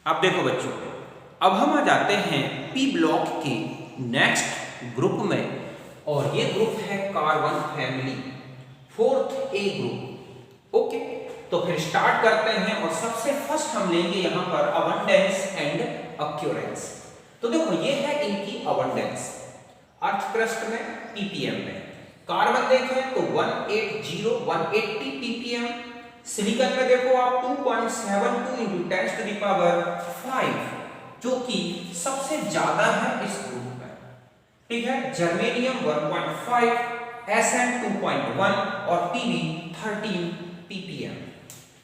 अब देखो बच्चों, अब हम आ जाते हैं पी ब्लॉक के नेक्स्ट ग्रुप में, और ये ग्रुप है कार्बन फैमिली, फोर्थ ए ग्रुप। ओके, तो फिर स्टार्ट करते हैं, और सबसे फर्स्ट हम लेंगे यहां पर अबंडेंस एंड अक्यूरेंस। तो देखो ये है इनकी अबंडेंस, अर्थ क्रस्ट में ppm में। कार्बन देखें तो 180 ppm, सिलिकॉन में देखो आप 2.72 into 10 to the power 5, जो कि सबसे ज्यादा है इस ग्रुप में। ठीक है, जर्मेनियम 1.5, Sn 2.1 और Pb 13 ppm।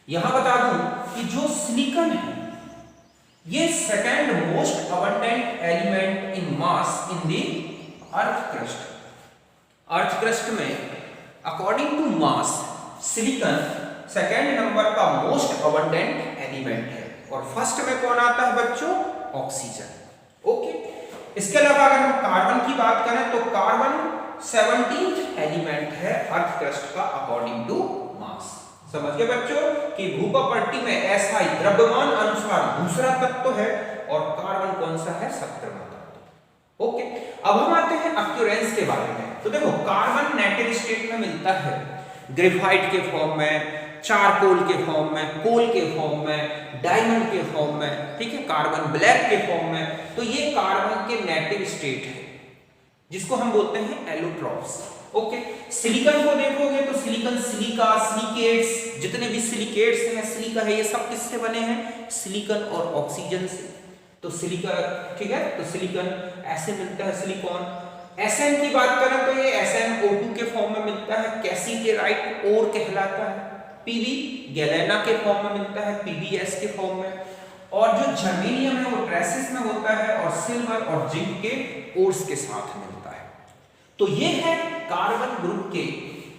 यहां बता दूं कि जो सिलिकॉन है ये second most abundant element in mass in the earth crust. Earth crust में according to mass silicon second number का मोस्ट अबंडेंट एलिमेंट है, और फर्स्ट में कौन आता है बच्चों? ऑक्सीजन। ओके, इसके अलावा अगर हम कार्बन की बात करें तो कार्बन 17th एलिमेंट है अर्थ क्रस्ट का अकॉर्डिंग टू मास। समझ गए बच्चों कि भूप्रकृति में ऐसा ही द्रव्यमान अनुसार दूसरा तत्व है, और कार्बन कौन सा है? 17वां तत्व। ओके, अब हम आते हैं अक्यूरेंस के बारे में। तो देखो कार्बन नेटिव स्टेट में मिलता है ग्रेफाइट के फॉर्म में, चारकोल के फॉर्म में, कोल के फॉर्म में, डायमंड के फॉर्म में, ठीक है, कार्बन ब्लैक के फॉर्म में। तो ये कार्बन के नेटिव स्टेट है, जिसको हम बोलते हैं एलोट्रॉप्स। ओके, सिलिकॉन को देखोगे तो सिलिकॉन, सिलिका, सिलिकेट्स, जितने भी सिलिकेट्स हैं, सिलिका है, ये सब किससे बने हैं? सिलिकॉन और ऑक्सीजन से। तो सिलिका, ठीक है, तो सिलिकॉन ऐसे मिलता है सिलिकॉन। Sn की बात करें तो ये SnO2 के फॉर्म में मिलता है, कैसिटेराइट ओर कहलाता है। Pb गैलेना के फॉर्म में मिलता है, PbS के फॉर्म में। और जो जर्मेनियम है वो ट्रेसिस में होता है, और सिल्वर और जिंक के ओर्स के साथ मिलता है। तो ये है कार्बन ग्रुप के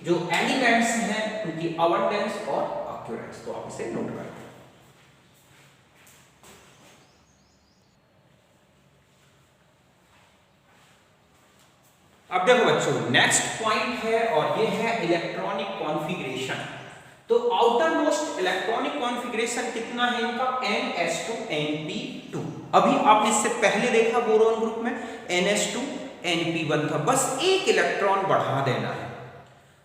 जो एलिमेंट्स हैं, उनकी अबंडेंस और अक्यूरेंस। तो आप इसे नोट करें। अब देखो बच्चों, नेक्स्ट पॉइंट है, और ये है इलेक्ट्रॉनिक कॉन्फ़िगरेशन। तो आउटर मोस्ट इलेक्ट्रॉनिक कॉन्फ़िगरेशन कितना है इनका? NS2 Np2। अभी आपने इससे पहले देखा बोरोन ग्रुप में NS2 Np1 था, बस एक इलेक्ट्रॉन बढ़ा देना है।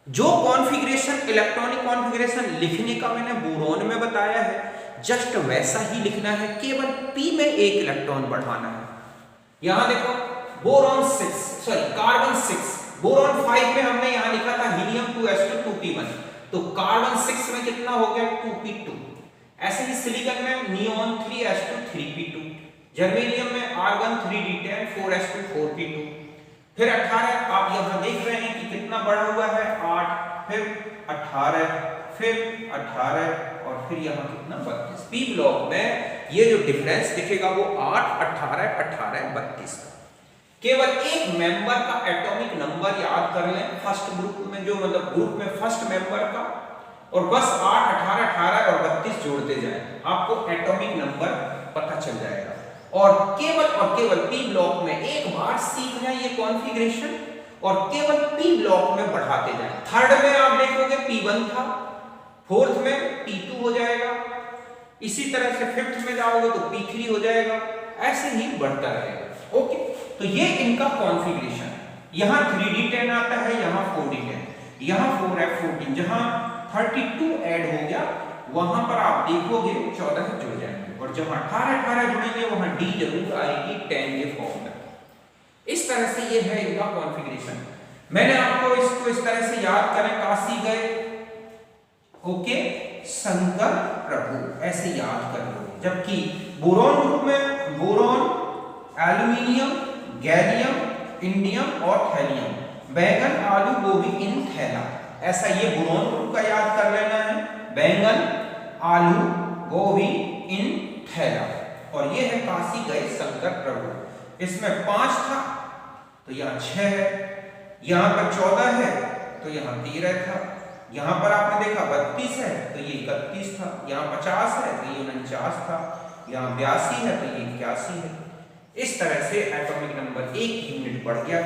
जो कॉन्फ़िगरेशन, इलेक्ट्रॉनिक कॉन्फ़िगरेशन लिखने का मैंने बोरोन में बताया है, जस्ट वैसा ही लिखना है, केवल P में एक इलेक्ट्रॉन बढ़ाना है। यहां देखो बोरॉन 6, सॉरी कार्बन 6, बोरॉन 5 में हमने यहां लिखा था हीलियम 2s2 2p1, तो कार्बन 6 में कितना हो गया? 2p2। ऐसे ही सिलिकॉन में नियॉन 3s2 3p2, जर्मेनियम में आर्गन 3d10 4s2 4p2। फिर 18 आप यहां देख रहे हैं कि कितना बढ़ा हुआ है? 8, फिर 18, फिर 18, और फिर यहां कितना? 32। पी ब्लॉक में ये जो डिफरेंस दिखेगा वो 8, 18, 18, 32 का। केवल एक मेंबर का एटॉमिक नंबर याद कर लें, फर्स्ट ग्रुप में जो मतलब ग्रुप में फर्स्ट मेंबर का, और बस 8, 18, 18 और 32 जोड़ते जाएं, आपको एटॉमिक नंबर पता चल जाएगा। और केवल पी ब्लॉक में एक बार सीख जाए ये कॉन्फ़िगरेशन, और केवल पी ब्लॉक में बढ़ाते जाएं। थर्ड में आप देखोगे P1 था, फोर्थ में P2 हो जाएगा, इसी तरह से फिफ्थ में जाओगे तो P3 हो जाएगा, ऐसे ही बढ़ता रहेगा। ओके, तो ये इनका कॉन्फ़िगरेशन है। यहां 3d10 आता है, यहां 4d10, यहां 4f14, जहां 32 ऐड हो गया वहां पर आप देखोगे 14 जुड़ जाएंगे, और जहां 18, 18 जुड़ेंगे वहां d जरूर आएगी 10 के फॉर्म में। इस तरह से ये है इनका कॉन्फ़िगरेशन। मैंने आपको इसको इस तरह से याद करें, काशी गए, ओके, शंकर प्रभु, ऐसे याद कर लो। जबकि बोरॉन ग्रुप में बोरॉन, एल्यूमिनियम, गैलियम, इंडियम और थैलियम, बैंगन, आलू, गोभी, इन थैला, ऐसा ये बोरॉन ग्रुप का याद कर लेना है। बैंगन, आलू, गोभी, इन थैला। और ये है काशी गए शंकर प्रभु। इसमें 5 था तो यहाँ 6 है, यहाँ पर 14 है तो यहाँ 13 था, यहाँ पर आपने देखा 32 है तो ये 31 था, यहाँ 50 है तो ये 49 था, यहाँ 82 है तो ये 81 है। इस तरह से एटॉमिक नंबर 1 यूनिट बढ़ गया।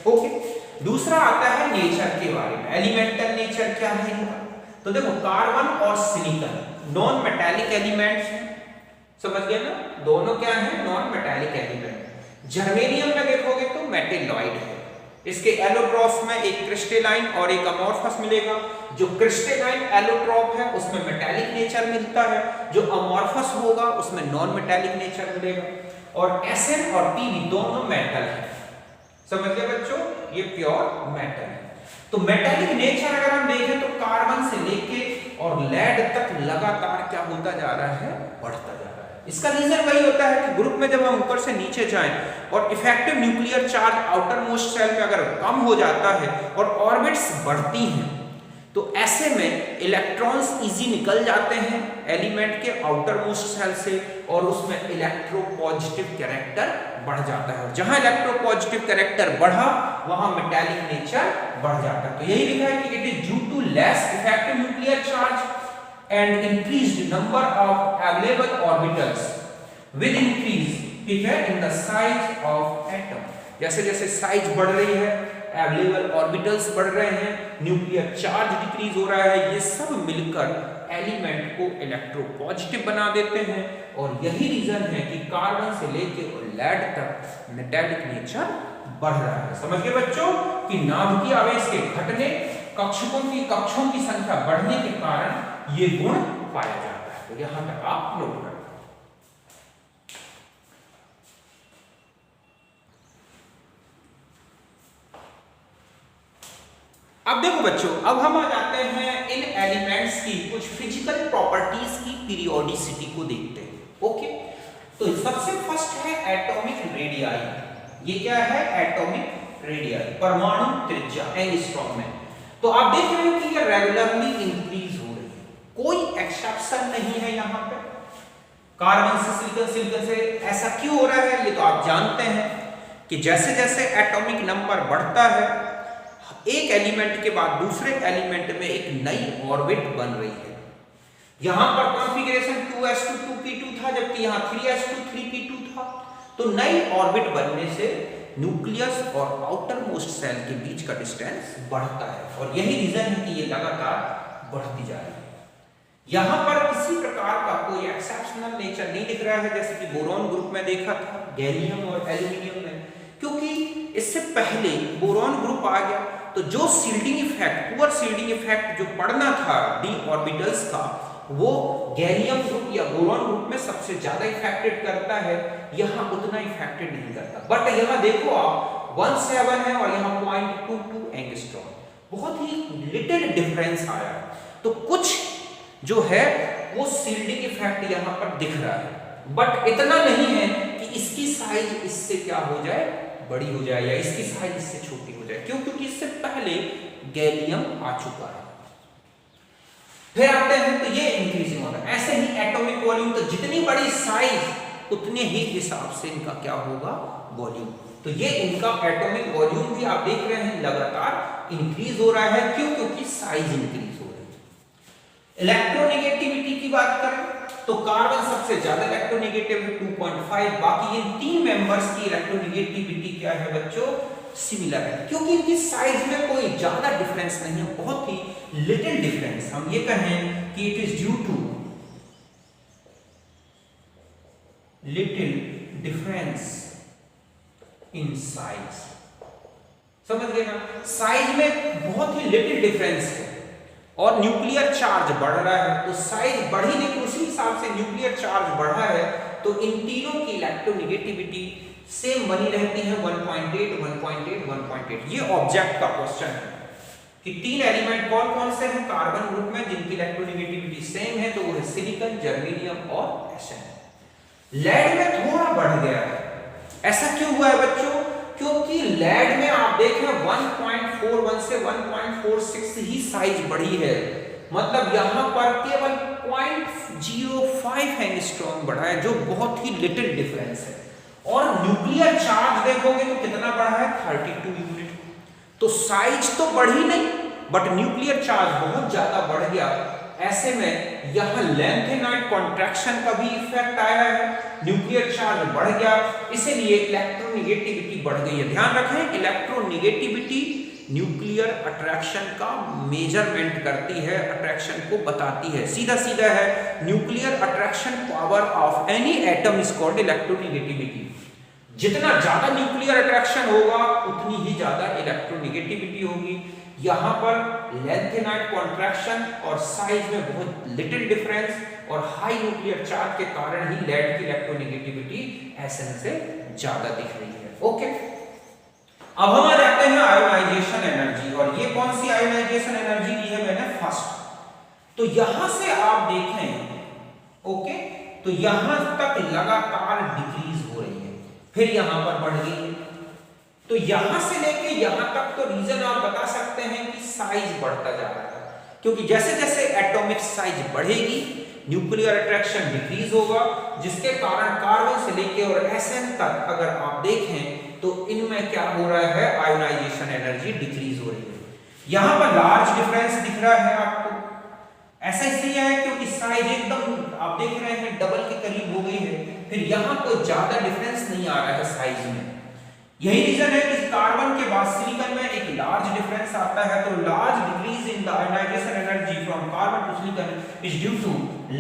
ओके, दूसरा आता है नेचर के बारे में, एलिमेंटल नेचर क्या है इनका। तो देखो कार्बन और सिलिकॉन नॉन मेटालिक एलिमेंट्स हैं, समझ गए ना, दोनों क्या है, नॉन मेटालिक एलिमेंट। जर्मेनियम में देखोगे तो मेटेलॉइड है, इसके एलोट्रॉप में एक क्रिस्टलाइन और एक अमॉर्फस मिलेगा। जो क्रिस्टलाइन एलोट्रॉप है उसमें मेटालिक नेचर मिलता है, जो अमॉर्फस होगा उसमें नॉन मेटालिक नेचर मिलेगा। और Sn और Pb दोनों मेटल है, समझ गए बच्चों, ये प्योर मेटल है। तो मेटालिक नेचर अगर हम देखें तो कार्बन से लेके और लेड तक लगातार क्या होता जा रहा है, बढ़ता जा रहा है। इसका रीजन वही होता है कि ग्रुप में जब हम ऊपर से नीचे जाएं और effective nuclear charge outermost shell में अगर कम हो जाता है और ऑर्बिट्स बढ़ती हैं, तो ऐसे में इलेक्ट्रॉन्स इजी निकल जाते हैं एलिमेंट के आउटर मोस्ट शेल से और उसमें इलेक्ट्रोपॉजिटिव कैरेक्टर बढ़ जाता है। जहां इलेक्ट्रोपॉजिटिव कैरेक्टर बढ़ा वहां मेटालिक नेचर बढ़ जाता है। तो यही लिखा है कि it is due to less effective nuclear charge and increased number of available orbitals with increase, ठीक है, in the size of atom. जैसे जैसे साइज बढ़ रही है, अवेलेबल ऑर्बिटल्स बढ़ रहे हैं, न्यूक्लियर चार्ज डिक्रीज हो रहा है, ये सब मिलकर एलिमेंट को इलेक्ट्रोपॉजिटिव बना देते हैं। और यही रीजन है कि कार्बन से लेके लेड तक मेटालिक नेचर बढ़ रहा है। समझ गए बच्चों कि नाभिकीय आवेश के घटने, कक्षों की संख्या बढ़ने के कारण ये गुण पाया जाता है। तो यहां तक आप नोट करें। अब देखो बच्चों, अब हम आ जाते हैं इन एलिमेंट्स की कुछ फिजिकल प्रॉपर्टीज की पीरियोडिसिटी को देखते हैं। ओके, तो सबसे फर्स्ट है एटॉमिक रेडियाई। ये क्या है, एटॉमिक रेडियाई, परमाणु त्रिज्या एंगस्ट्रॉम में। तो आप देख रहे हो कि ये रेगुलरली इंक्रीज हो रही है, कोई एक्सेप्शन नहीं है यहाँ पे। कार्बन से सिलिकॉन, सिलिकॉन से, ऐसा क्यों हो रहा है ये तो आप जानते हैं कि जैसे जैसे एटॉमिक नंबर बढ़ता है एक एलिमेंट के बाद दूसरे एलिमेंट में एक नई ऑर्बिट बन रही है। यहां पर कॉन्फ़िगरेशन 2s2 2p2 था, जबकि यहां 3s2 3p2 था। तो नई ऑर्बिट बनने से न्यूक्लियस और आउटर मोस्ट सेल के बीच का डिस्टेंस बढ़ता है और यही रीजन है कि ये लगातार बढ़ती जा रही है। यहां पर किसी प्रकार का कोई एक्सेप्शनल नेचर नहीं दिख रहा है, जैसे कि बोरॉन ग्रुप में देखा था, गैलियम और एल्यूमिनियम में, क्योंकि इससे पहले बोरॉन ग्रुप आ गया तो जो shielding effect, poor shielding effect जो पड़ना था डी ऑर्बिटल्स का, वो गैलियम ग्रुप या बोरॉन ग्रुप में सबसे ज्यादा इफेक्टेड करता है, यहां उतना इफेक्टेड नहीं करता। बट यहां देखो आप 17 है और यहां 0.22 एंगस्ट्रॉम, बहुत ही लिटिल डिफरेंस आया। तो कुछ जो है वो शील्डिंग इफेक्ट यहां पर दिख रहा है, बट इतना नहीं है कि इसकी साइज इससे क्या हो जाए, बड़ी हो जाए, या इसकी साइज इससे छोटी हो जाए। क्यों? क्योंकि इससे पहले गैलियम आ चुका है। फिर आते हैं तो ये इंक्रीजिंग होता है। ऐसे ही एटॉमिक वॉल्यूम, तो जितनी बड़ी साइज उतने ही हिसाब से इनका क्या होगा, वॉल्यूम। तो ये इनका एटॉमिक वॉल्यूम भी आप देख रहे हैं लगातार इंक्रीज हो रहा है। क्यों? क्योंकि साइज इंक्रीज हो रही है। इलेक्ट्रोनेगेटिविटी की बात करें तो कार्बन सबसे ज्यादा इलेक्ट्रोनेगेटिव है 2.5, बाकी इन तीन मेंबर्स की इलेक्ट्रोनेगेटिविटी क्या है बच्चों, सिमिलर है, क्योंकि इनकी साइज में कोई ज्यादा डिफरेंस नहीं है, बहुत ही लिटिल डिफरेंस। हम ये कहें कि it is due to little difference in size. समझ गए ना, साइज में बहुत ही लिटिल डिफरेंस है और न्यूक्लियर चार्ज बढ़ रहा है, तो साइज बढ़ी लेकिन उसी हिसाब से न्यूक्लियर चार्ज बढ़ा है, तो इन तीनों की इलेक्ट्रोनेगेटिविटी सेम बनी रहती है 1.8 1.8 1.8। ये ऑब्जेक्ट का क्वेश्चन है कि तीन एलिमेंट कौन कौन से हैं कार्बन ग्रुप में जिनकी इलेक्ट्रोनेगेटिविटी सेम है, तो वो है सिलिकॉन, जर्मेनियम और Sn। लेड में थोड़ा बढ़ गया है, ऐसा क्यों हुआ है बच्चों? क्योंकि लेड में आप देखें 1.41 से 1.46 ही साइज बढ़ी है, मतलब यहां पर केवल 0.05 एंगस्ट्रॉम बढ़ा है, जो बहुत ही लिटिल डिफरेंस है। और न्यूक्लियर चार्ज देखोगे तो कितना बढ़ा है, 32 यूनिट। तो साइज तो बढ़ी नहीं, बट न्यूक्लियर चार्ज बहुत ज्यादा बढ़ गया। ऐसे में यहां लेंथेनाइड कॉन्ट्रैक्शन का भी इफेक्ट आया है, न्यूक्लियर चार्ज बढ़ गया, इसीलिए इलेक्ट्रोनेगेटिविटी बढ़ गई है। ध्यान रखें, इलेक्ट्रोनेगेटिविटी न्यूक्लियर अट्रैक्शन का मेजरमेंट करती है, अट्रैक्शन को बताती है। सीधा सीधा है, nuclear attraction power of any atom is called electronegativity. जितना ज्यादा न्यूक्लियर अट्रैक्शन होगा उतनी ही ज्यादा इलेक्ट्रोनेगेटिविटी होगी। यहां पर लेंथेनाइट कॉन्ट्रैक्शन और साइज में बहुत लिटिल डिफरेंस और हाई न्यूक्लियर चार्ज के कारण ही लेड की इलेक्ट्रोनेगेटिविटी एसएन से ज्यादा दिख रही है। ओके, अब हम आ जाते हैं आयोनाइजेशन एनर्जी, और ये कौन सी आयोनाइजेशन एनर्जी दी है मैंने? फर्स्ट। तो यहां से आप देखें, ओके, तो यहां तक लगातार डिक्रीज हो रही है, फिर यहां पर बढ़ गई है। तो यहां से लेके यहां तक तो रीजन आप बता सकते हैं कि साइज बढ़ता जा रहा है, क्योंकि जैसे जैसे एटॉमिक साइज बढ़ेगी न्यूक्लियर अट्रैक्शन डिक्रीज होगा, जिसके कारण कार्बन से लेके और एसएन तक अगर आप देखें तो इनमें क्या हो रहा है? आयोनाइजेशन एनर्जी डिक्रीज हो रही है। यहां पर लार्ज डिफरेंस दिख रहा है आपको, ऐसा इसलिए है क्योंकि साइज एकदम आप देख रहे हैं डबल के करीब हो गई है, फिर यहां कोई ज्यादा डिफरेंस नहीं आ रहा है साइज में। यही रीजन है कि कार्बन के बाद सिलिकॉन में एक लार्ज डिफरेंस आता है। तो large decrease in the ionisation energy from carbon to silicon is due to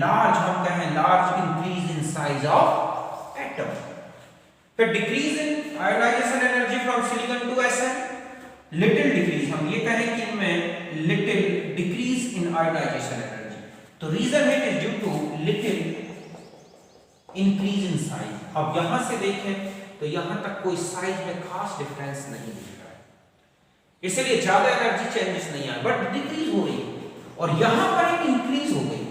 large, हम कहें large increase in size of atom. फिर decrease in ionisation energy from silicon to SN, little decrease, हम ये कहें कि इनमें little decrease in ionisation energy. तो reason है it is due to little increase in size. अब यहां से देखें तो यहां तक कोई साइज में खास डिफरेंस नहीं दिख रहा है, इसलिए ज्यादा एनर्जी चेंजेस नहीं आया, बट डिक्रीज हो रही है, और यहां पर एक इंक्रीज हो गई।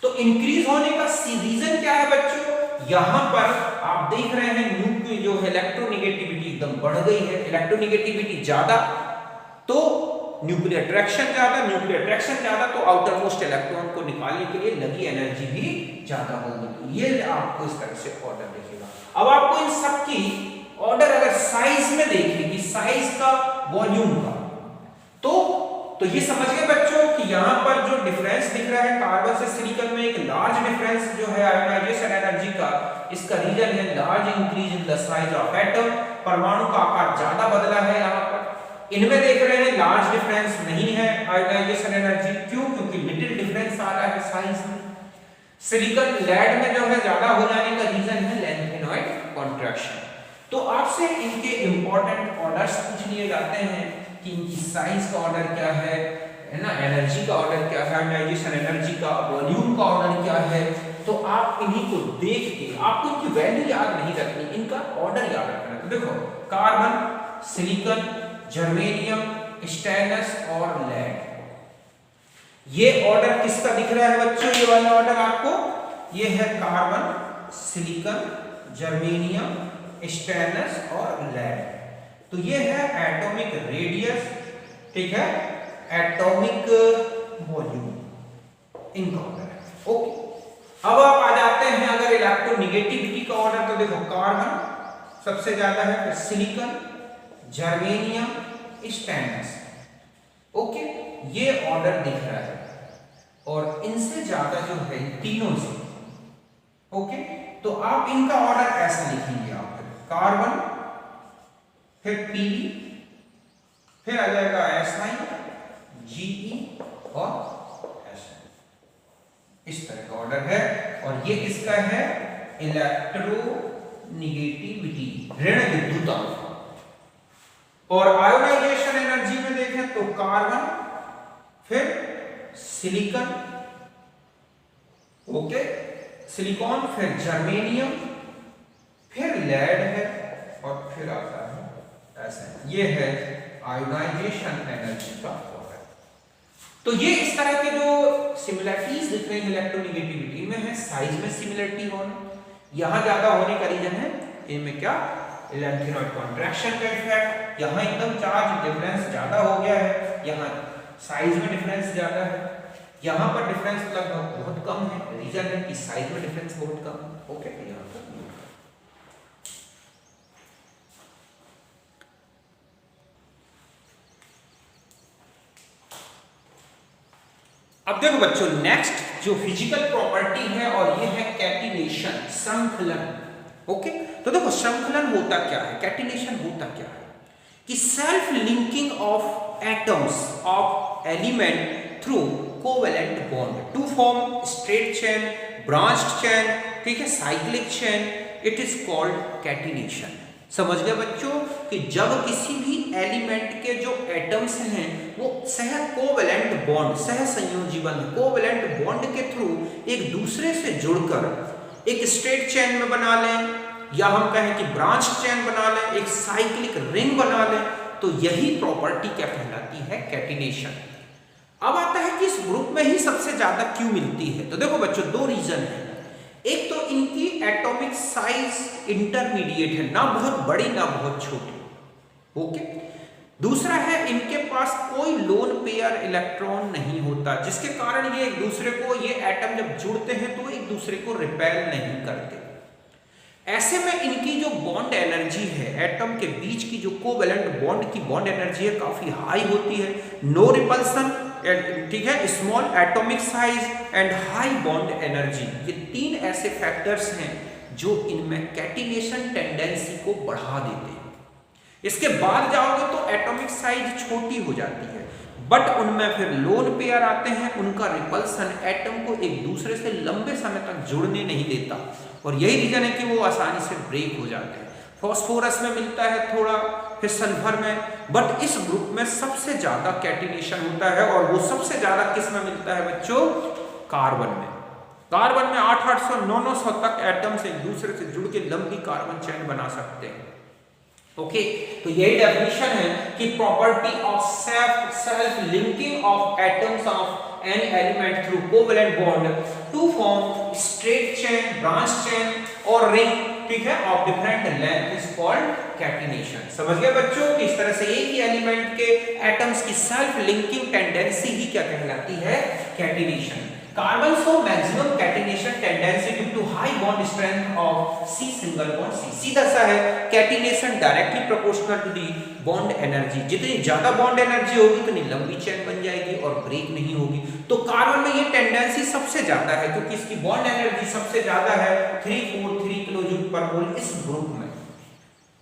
तो इंक्रीज होने का रीजन क्या है बच्चों? यहां पर आप देख रहे हैं न्यूक्लियर जो है इलेक्ट्रोनेगेटिविटी एकदम बढ़ गई है। इलेक्ट्रोनेगेटिविटी ज्यादा तो न्यूक्लियर अट्रैक्शन ज्यादा, न्यूक्लियर अट्रैक्शन ज्यादा तो आउटर मोस्ट इलेक्ट्रॉन को निकालने के लिए लगी एनर्जी भी ज्यादा होगी। तो ये आपको इस तरह से ऑर्डर दिखेगा। अब आपको इन सब की ऑर्डर अगर साइज में देखें कि साइज का, वॉल्यूम का, तो ये समझ गए बच्चों कि यहां पर जो डिफरेंस दिख रहा है कार्बन से सिलिकॉन में, एक लार्ज डिफरेंस जो है आयोनाइजेशन एनर्जी का, इसका रीजन है large increase in the size of atom. परमाणु का आकार ज्यादा बदला है यहां पर। इनमें देख रहे हैं लार्ज डिफरेंस नहीं है आयोनाइजेशन एनर्जी, क्यों? क्योंकि लिटिल डिफरेंस आ रहा है साइज में। सिलिकॉन लेड में जो है ज्यादा हो जाने का रीजन है लेंथेनॉइड कॉन्ट्रैक्शन। तो आपसे इनके इंपॉर्टेंट ऑर्डर्स पूछ लिए जाते हैं कि इनकी साइज का ऑर्डर क्या है ना, एनर्जी का ऑर्डर क्या है, आयोनाइजेशन एनर्जी का, वॉल्यूम का ऑर्डर क्या है। तो आप इन्हीं को देख के, आपको इनकी वैल्यू याद नहीं रखनी, इनका ऑर्डर याद रखना। तो देखो, कार्बन, सिलिकॉन, जर्मेनियम, स्टेनलेस और लेड, ये ऑर्डर किसका दिख रहा है बच्चों? ये वाला ऑर्डर आपको, ये है कार्बन, सिलिकॉन, जर्मेनियम, स्टेनलेस और लेड। तो ये है एटॉमिक रेडियस, ठीक है, एटॉमिक वॉल्यूम, इनका ऑर्डर है। ओके, अब आप आ जाते हैं अगर इलेक्ट्रोनेगेटिविटी का ऑर्डर, तो देखो कार्बन सबसे ज्यादा है, फिर सिलिकॉन, जर्मेनियम, स्टेनलेस। ओके, ये ऑर्डर दिख रहा है, और इनसे ज्यादा जो है तीनों से। ओके, तो आप इनका ऑर्डर ऐसा लिखेंगे, आप कार्बन, फिर Pb, फिर आ जाएगा Si, Ge और Si, इस तरह का ऑर्डर है। और ये किसका है? इलेक्ट्रोनेगेटिविटी, ऋण विद्युतांक। और आयोनाइजेशन एनर्जी में देखें तो कार्बन, फिर सिलिकॉन, ओके, सिलिकॉन, फिर जर्मेनियम, फिर लेड है, और फिर आता है ऐसा। ये है आयोनाइजेशन एनर्जी का ऑर्डर। तो ये इस तरह के जो सिमिलरिटीज दिख रही है इलेक्ट्रोनेगेटिविटी में है, साइज में सिमिलरिटी होना, यहां ज्यादा होने का रीजन है इनमें क्या? लेंथेनॉइड कॉन्ट्रैक्शन का इफेक्ट। यहां एकदम चार्ज डिफरेंस ज्यादा हो गया है, यहां साइज में डिफरेंस ज्यादा है, यहां पर डिफरेंस लगभग बहुत कम है। रीजन है कि साइज में डिफरेंस बहुत कम है। ओके, यहां पर अब देखो बच्चों, नेक्स्ट जो फिजिकल प्रॉपर्टी है और ये है कैटिनेशन, श्रृंखलन। ओके, तो देखो श्रृंखलन होता क्या है, कैटिनेशन होता क्या है। कि self linking of atoms of element through covalent bond to form straight chain, branched chain, ठीक है, cyclic chain, it is called catenation. समझ गए बच्चों कि जब किसी भी एलिमेंट के जो एटम्स हैं वो सह कोवेलेंट बॉन्ड, सह संयोजी बंध, कोवेलेंट बॉन्ड के थ्रू एक दूसरे से जुड़कर एक स्ट्रेट चेन में बना लें, या हम कहें कि ब्रांच चेन बना लें, एक साइक्लिक रिंग बना लें, तो यही प्रॉपर्टी क्या कहलाती है, कैटिनेशन। अब आता है कि इस ग्रुप में ही सबसे ज्यादा क्यों मिलती है। तो देखो बच्चों, दो रीजन है। एक तो इनकी एटॉमिक साइज इंटरमीडिएट है, ना बहुत बड़ी ना बहुत छोटी, ओके। दूसरा है इनके पास कोई लोन पेयर इलेक्ट्रॉन नहीं होता, जिसके कारण ये एक दूसरे को, ये एटम जब जुड़ते हैं तो एक दूसरे को रिपेल नहीं करते। ऐसे में इनकी जो बॉन्ड एनर्जी है, एटम के बीच की जो कोवेलेंट बॉन्ड की बॉन्ड एनर्जी है, काफी हाई होती है। नो रिपल्सन, ठीक है, small atomic size and high bond energy, ये तीन ऐसे फैक्टर्स हैं जो इनमें कैटिनेशन टेंडेंसी को बढ़ा देते हैं। इसके बाद जाओगे तो एटॉमिक साइज छोटी हो जाती है, बट उनमें फिर लोन पेयर आते हैं, उनका रिपल्सन एटम को एक दूसरे से लंबे समय तक जुड़ने नहीं देता, और यही रीजन है कि वो आसानी से ब्रेक हो जाते हैं। फॉस्फोरस में मिलता है थोड़ा, फिर सल्फर में, बट इस ग्रुप में सबसे ज्यादा कैटिनेशन होता है, और वो सबसे ज्यादा किस में मिलता है बच्चों, कार्बन में। कार्बन में 800-900 तक एटम्स एक दूसरे से जुड़ के लंबी कार्बन चेन बना सकते हैं, ओके। तो यही डेफिनेशन है कि property of self linking of atoms of an element through covalent bond to form straight chain, branch chain और रिंग, ठीक है, of different length is called catenation. समझ गए बच्चों कि इस तरह से एक ही एलिमेंट के एटम्स की सेल्फ लिंकिंग टेंडेंसी ही क्या कहलाती है, catenation. Carbon show maximum catenation tendency due to high bond strength of C single bond C। सीधा सा है, catenation directly proportional to the bond energy. जितनी ज्यादा बॉन्ड एनर्जी होगी उतनी लंबी चेन बन जाएगी और ब्रेक नहीं होगी। तो कार्बन में ये टेंडेंसी सबसे ज्यादा है, क्योंकि इसकी बॉन्ड एनर्जी सबसे ज्यादा है, 343 किलोजूल पर मोल इस ग्रुप में,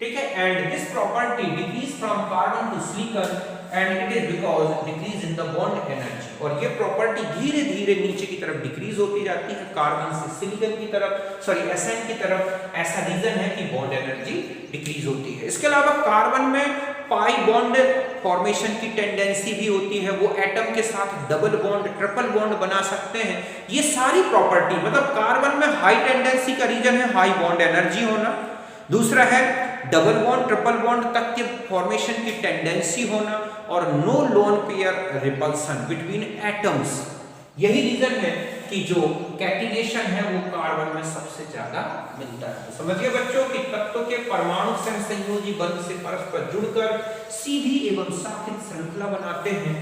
ठीक है। And this property decrease from carbon to silicon and it is because decrease in the bond energy. और ये प्रॉपर्टी धीरे धीरे नीचे की तरफ डिक्रीज होती जाती है, कार्बन से सिलिकॉन की तरफ, सॉरी एसएन की तरफ। ऐसा रीजन है कि बॉन्ड एनर्जी डिक्रीज होती है। इसके अलावा कार्बन में पाई बॉन्ड फॉर्मेशन की टेंडेंसी भी होती है, वो एटम के साथ डबल बॉन्ड, ट्रिपल बॉन्ड बना सकते हैं। ये सारी प्रॉपर्टी, मतलब कार्बन में हाई टेंडेंसी का रीजन है हाई बॉन्ड एनर्जी होना, दूसरा है डबल बॉन्ड, ट्रिपल बॉन्ड तक के फॉर्मेशन की टेंडेंसी होना, और no lone pair repulsion between atoms. यही रीजन है कि जो कैटिनेशन है वो कार्बन में सबसे ज्यादा मिलता है। तो समझिए बच्चों कि तत्वों के परमाणु संयोजी बंध से परस्पर जुड़कर सीधी एवं शाखित श्रृंखला बनाते हैं,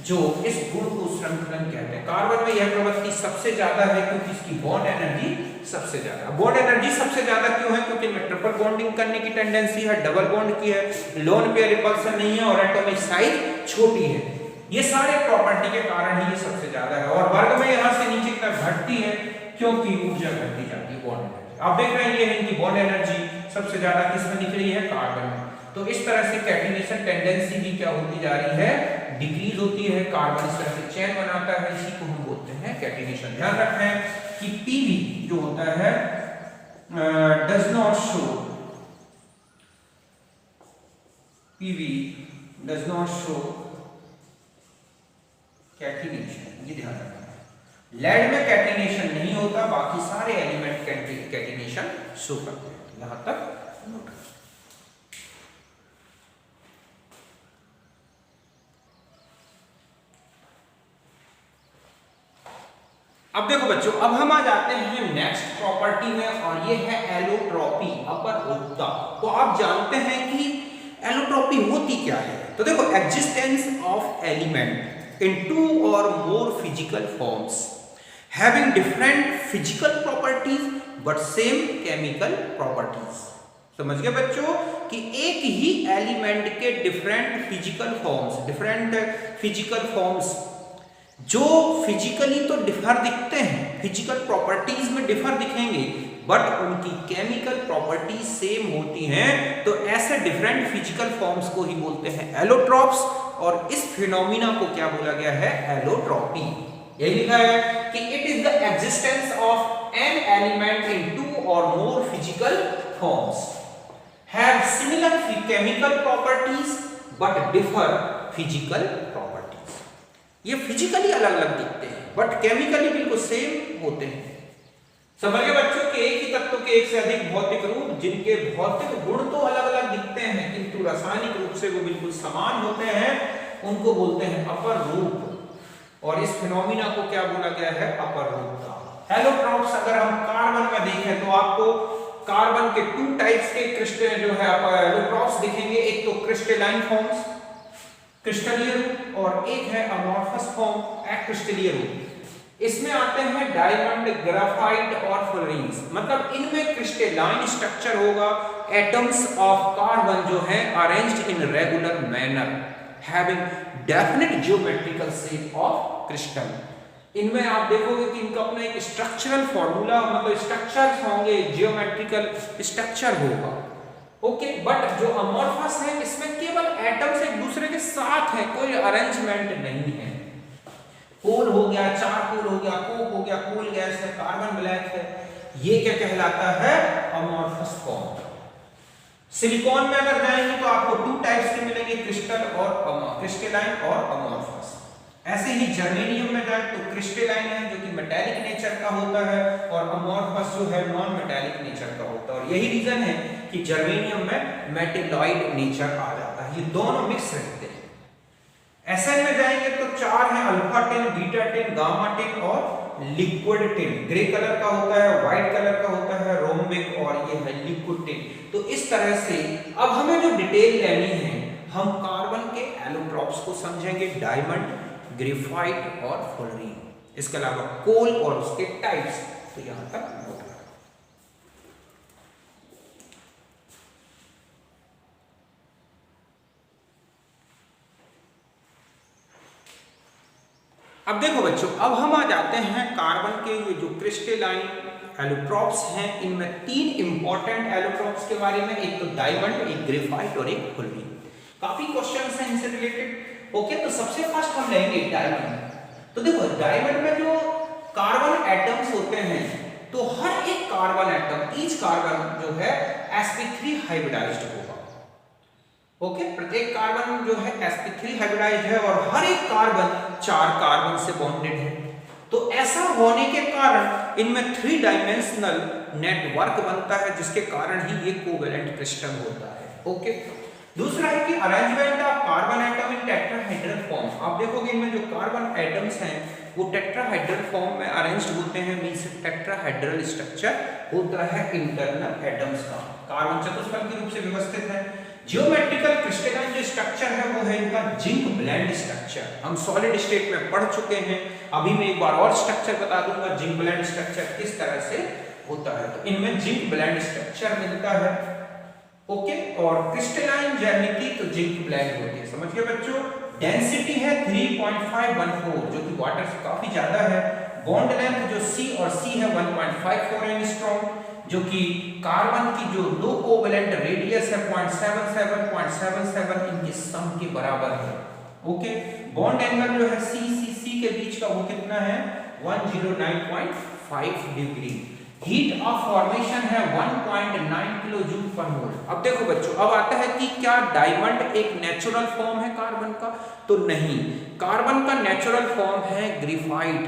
जो इस गुण को श्रृंखलन कहते हैं। कार्बन में यह प्रवृत्ति सबसे ज्यादा है क्योंकि इसकी बॉन्ड एनर्जी सबसे ज्यादा। बॉन्ड एनर्जी सबसे ज्यादा क्यों है, क्योंकि इनमें ट्रिपल बॉन्डिंग करने की टेंडेंसी है, डबल बॉन्ड की है, लोन पेयर रिपल्सन नहीं है, और एटॉमिक साइज छोटी है। ये सारे प्रॉपर्टी के कारण ही ये सबसे ज्यादा है। और वर्ग में यहां से नीचे तक घटती है क्योंकि ऊर्जा घटती जाती है, बॉन्ड एनर्जी। आप देख रहे हैं ये इनकी बॉन्ड एनर्जी सबसे ज्यादा किसमें दिख रही है, कार्बन में। तो इस तरह से कैटिनेशन टेंडेंसी भी क्या होती जा रही है, डिक्रीज होती है। कार्बन इस तरह से चेन बनाता है, इसी को हम बोलते हैं कैटिनेशन। ध्यान रखें कि पीवी जो होता है does not show, PV does not show catenation, ये ध्यान रखना। लेड में कैटिनेशन नहीं होता, बाकी सारे एलिमेंट कैटिनेशन शो करते हैं। यहां तक नोट। अब देखो बच्चों, अब हम आ जाते हैं नेक्स्ट प्रॉपर्टी में, और ये है एलोट्रॉपी, अपरोक्ता। तो आप जानते हैं कि एलोट्रॉपी होती क्या है। तो देखो, existence of element in two or more physical forms having different physical properties but same chemical properties। समझ गए बच्चों कि एक ही एलिमेंट के डिफरेंट फिजिकल फॉर्म्स जो फिजिकली तो डिफर दिखते हैं, फिजिकल प्रॉपर्टीज में डिफर दिखेंगे बट उनकी केमिकल प्रॉपर्टीज सेम होती हैं, तो ऐसे डिफरेंट फिजिकल फॉर्म्स को ही बोलते हैं एलोट्रॉप्स, और इस फिनोमिना को क्या बोला गया है, एलोट्रॉपी। यही लिखा है कि it is the existence of an element in two or more physical forms have similar chemical properties but differ physical properties. ये फिजिकली अलग अलग दिखते हैं बट केमिकली बिल्कुल सेम होते हैं। समझ गए बच्चों के एक ही तत्व के एक से अधिक भौतिक रूप जिनके भौतिक गुण तो अलग अलग दिखते हैं किंतु रासायनिक रूप से वो बिल्कुल समान होते हैं, उनको बोलते हैं अपर रूप, और इस फिनोमिना को क्या बोला गया है, अपर रूप का। एलोट्रॉप्स अगर हम कार्बन में देखें तो आपको कार्बन के 2 टाइप्स के क्रिस्टल जो है एलोट्रॉप्स दिखेंगे, एक तो क्रिस्टलाइन फॉर्म्स क्रिस्टलीय रूप और एक है अमॉर्फस फॉर्म एक्रिस्टलीय रूप। इसमें आते हैं डायमंड, ग्राफाइट और फ्लोरीन्स, मतलब इनमें क्रिस्टलाइन स्ट्रक्चर होगा, एटम्स ऑफ कार्बन जो है arranged in regular manner having definite geometrical shape of crystal. इनमें आप देखोगे कि इनका अपना एक स्ट्रक्चरल फॉर्मूला, मतलब स्ट्रक्चर्स होंगे, जियोमेट्रिकल स्ट्रक्चर होगा, ओके। बट जो अमॉर्फस है इसमें केवल एटम्स एक दूसरे के साथ है, कोई अरेंजमेंट नहीं है। कोल हो गया, चारकोल हो गया, कोक हो गया, कोल गैस है, कार्बन ब्लैक है, ये क्या कहलाता है, अमॉर्फस फॉर्म। सिलिकॉन में अगर जाएंगे तो आपको 2 टाइप्स के मिलेंगे, क्रिस्टल और क्रिस्टलाइन और अमॉर्फस। ऐसे ही जर्मेनियम में जाए तो क्रिस्टलाइन है जो कि मेटालिक नेचर का होता है और अमॉर्फस जो है नॉन मेटालिक नेचर का होता है, और यही रीजन है कि जर्मेनियम में मेटेलॉइड नेचर आ जाता है, ये दोनों मिक्स रहते हैं। एसएन में जाएंगे तो 4 है, alpha tin, beta tin, gamma tin और लिक्विड टिन। ग्रे कलर का होता है, व्हाइट कलर का होता है, रोम्बिक, और ये है लिक्विड टिन। तो इस तरह से अब हमें जो डिटेल लेनी है, हम कार्बन के एलोट्रॉप्स को समझेंगे, डायमंड, ग्रेफाइट और फ्लोरीन, इसके अलावा कोल और उसके टाइप्स। तो यहां तक नोट करें। अब देखो बच्चों, अब हम आ जाते हैं कार्बन के ये जो क्रिस्टलाइन एलोट्रॉप्स हैं, इनमें 3 इंपॉर्टेंट एलोट्रॉप्स के बारे में, एक तो डायमंड, एक ग्रेफाइट और एक फ्लोरीन। काफी क्वेश्चंस हैं इनसे रिलेटेड, ओके। तो सबसे फर्स्ट हम लेंगे डायमंड। तो देखो डायमंड में जो कार्बन एटम्स होते हैं, तो हर एक कार्बन एटम, ईच कार्बन जो है sp3 हाइब्रिडाइज्ड होगा, ओके। प्रत्येक कार्बन जो है sp3 हाइब्रिडाइज्ड है और हर एक कार्बन 4 कार्बन से बॉन्डेड है। तो ऐसा होने के कारण इनमें 3 डायमेंशनल नेटवर्क बनता है, जिसके कारण ही ये कोवेलेंट क्रिस्टल होता है, ओके। दूसरा है कि arrangement of carbon atom in tetrahedral form. आप देखोगे इनमें जो कार्बन एटम्स हैं वो टेट्राहेड्रल फॉर्म में अरेंज्ड होते हैं, मींस टेट्राहेड्रल स्ट्रक्चर होता है इंटरनल एटम्स का। कार्बन चतुष्फलकी रूप से व्यवस्थित है। जियोमेट्रिकल क्रिस्टलाइन जो स्ट्रक्चर है वो है इनका जिंक ब्लेंड स्ट्रक्चर। हम सॉलिड स्टेट में पढ़ चुके हैं, अभी मैं एक बार और स्ट्रक्चर बता दूंगा जिंक ब्लेंड स्ट्रक्चर किस तरह से होता है। तो इनमें जिंक ब्लेंड स्ट्रक्चर मिलता है, ओके। और क्रिस्टलाइन ज्यामिति तो जिंक ब्लेंड होती है, समझ गए बच्चों। डेंसिटी है 3.514 जो कि वाटर से काफी ज्यादा है। बॉन्ड लेंथ जो C और C है 1.54 एंगस्ट्रॉम, जो कि कार्बन की जो लो कोवेलेंट रेडियस है 0.77 इनके सम के बराबर है, ओके। बॉन्ड एंगल जो है C के बीच का वो कितना है 109.5 डिग्री। हीट ऑफ फॉर्मेशन है 1.9 किलो जूल पर मोल। अब देखो बच्चों, अब आता है कि क्या डायमंड एक नेचुरल फॉर्म है कार्बन का, तो नहीं। कार्बन का नेचुरल फॉर्म है ग्रेफाइट।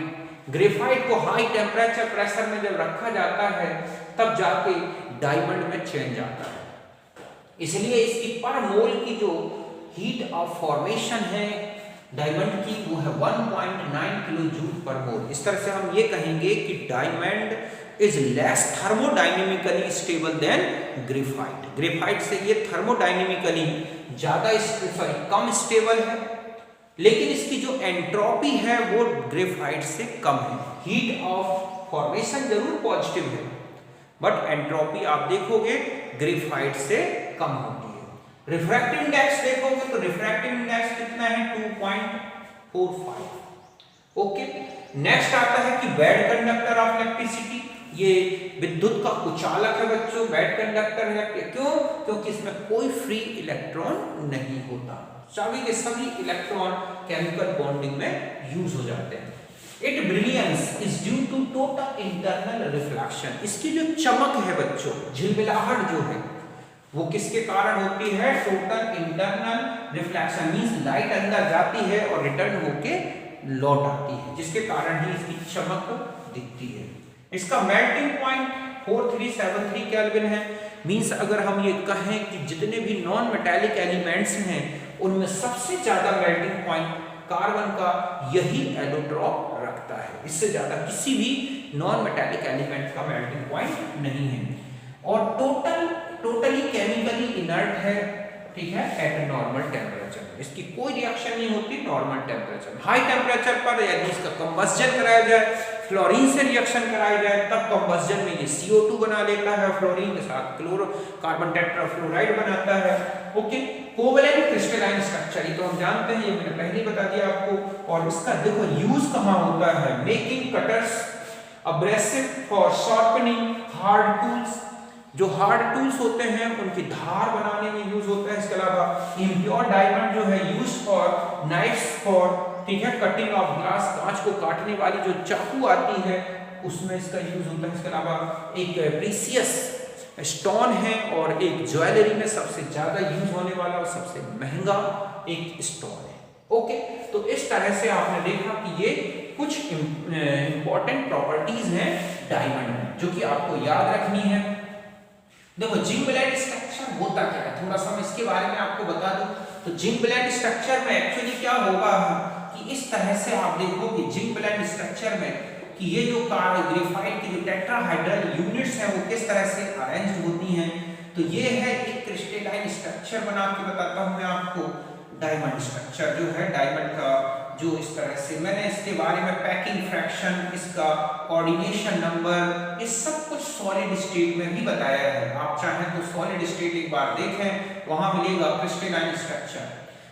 ग्रेफाइट को हाई टेम्परेचर प्रेशर में जब रखा जाता है तब जाके डायमंड में चेंज आता है, इसलिए इसकी पर मोल की जो हीट ऑफ फॉर्मेशन है डायमंड की वो है 1.9 किलो जूल पर मोल। इस तरह से हम ये कहेंगे कि diamond is less thermodynamically stable then graphite. Graphite से ये थर्मोडायनेमिकली ज्यादा कम स्टेबल है, लेकिन इसकी जो एंट्रोपी है वो ग्रेफाइट से कम है। हीट ऑफ फॉर्मेशन जरूर पॉजिटिव है बट एंट्रोपी आप देखोगे ग्रेफाइट से कम होती है। रिफ्रैक्टिव इंडेक्स देखोगे तो रिफ्रैक्टिव इंडेक्स कितना है 2.45, ओके, नेक्स्ट आता है कि बैड कंडक्टर ऑफ इलेक्ट्रिसिटी। ये विद्युत का कुचालक है बच्चों, बैड कंडक्टर है। क्यों? क्योंकि इसमें कोई फ्री इलेक्ट्रॉन नहीं होता, सभी के सभी इलेक्ट्रॉन केमिकल बॉन्डिंग में यूज हो जाते हैं। It brilliance is due to total internal reflection. इसकी जो चमक है बच्चों, झिलमिलाहट जो है, वो किसके कारण होती है? Total internal reflection, means light अंदर जाती है और रिटर्न होके लौट आती है, जिसके कारण ही इसकी चमक दिखती है। इसका मेल्टिंग पॉइंट 4373 केल्विन है। मींस अगर हम ये कहें कि जितने भी नॉन मेटालिक एलिमेंट्स हैं उनमें सबसे ज्यादा मेल्टिंग पॉइंट कार्बन का यही एलोट्रॉप रखता है, इससे ज्यादा किसी भी नॉन मेटालिक एलिमेंट का मेल्टिंग पॉइंट नहीं है। और टोटली केमिकली इनर्ट है, ठीक है, एट नॉर्मल टेम्परेचर। इसकी कोई रिएक्शन नहीं होती नॉर्मल टेम्परेचर में। हाई टेम्परेचर पर यदि इसका कंबस्जन कराया जाए, फ्लोरीन से रिएक्शन कराया जाए, तब कंबस्जन में ये CO2 बना लेता है, फ्लोरीन के साथ क्लोरो कार्बन टेट्राफ्लोराइड बनाता है। ओके, कोवैलेंट क्रिस्टलाइन स्ट्रक्चर, ये तो हम जानते हैं, ये मैंने पहले ही बता दिया आपको। और इसका देखो यूज कहाँ होता है? Making cutters, abrasive for sharpening hard tools, जो हार्ड टूल्स होते हैं उनकी धार बनाने में यूज होता है। इसके अलावा इम्प्योर डायमंड जो है यूज फॉर नाइफ्स फॉर, ठीक है, कटिंग ऑफ ग्लास, कांच को काटने वाली जो चाकू आती है उसमें इसका यूज होता है। इसके अलावा एक प्रीसियस स्टोन है और एक ज्वेलरी में सबसे ज्यादा यूज होने वाला और सबसे महंगा एक स्टोन है। ओके, तो इस तरह से आपने देखा कि ये कुछ इंपॉर्टेंट प्रॉपर्टीज हैं डायमंड में, जो कि आपको याद रखनी है। देखो जिंक ब्लेंड स्ट्रक्चर होता क्या है, थोड़ा सा मैं इसके बारे में आपको बता दूं। तो जिंक ब्लेंड स्ट्रक्चर में एक्चुअली क्या होगा कि इस तरह से आप देखोगे जिंक ब्लेंड स्ट्रक्चर में कि ये जो ग्रेफाइट की जो टेट्राहाइड्रल यूनिट्स हैं वो किस तरह से अरेंज होती हैं। तो ये है एक क्रिस्टलाइन स्ट्रक्चर बना के बताता हूं मैं आपको। डायमंड स्ट्रक्चर जो है डायमंड का, जो इस तरह से मैंने इसके बारे में पैकिंग फ्रैक्शन, इसका कोऑर्डिनेशन नंबर, इस सब कुछ सॉलिड स्टेट में भी बताया है। आप चाहें तो सॉलिड स्टेट एक बार देखें, वहां मिलेगा क्रिस्टलाइन स्ट्रक्चर।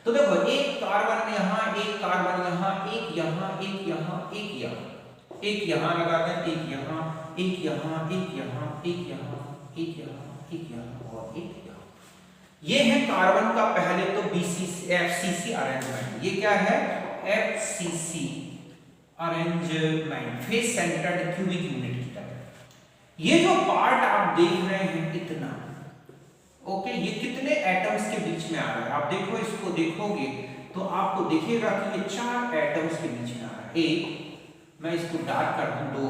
तो देखो एक कार्बन यहाँ, एक कार्बन यहाँ, एक यहाँ, एक यहाँ, एक यहाँ, एक यहाँ लगा दें, एक यहाँ, एक यहाँ, एक यहाँ, एक यहाँ, एक यहाँ, एक यहाँ और एक यहाँ। ये है कार्बन का पहले तो FCC अरेंजमेंट। ये क्या है? FCC arrangement, face centred cubic unit की तरह। ये जो पार्ट आप देख रहे हैं इतना, ओके, ये कितने एटम्स के बीच में आ रहा है? आप देखो, इसको देखोगे तो आपको दिखेगा कि ये 4 एटम्स के बीच में आ रहा है। एक, मैं इसको डार्क कर दूं, 2,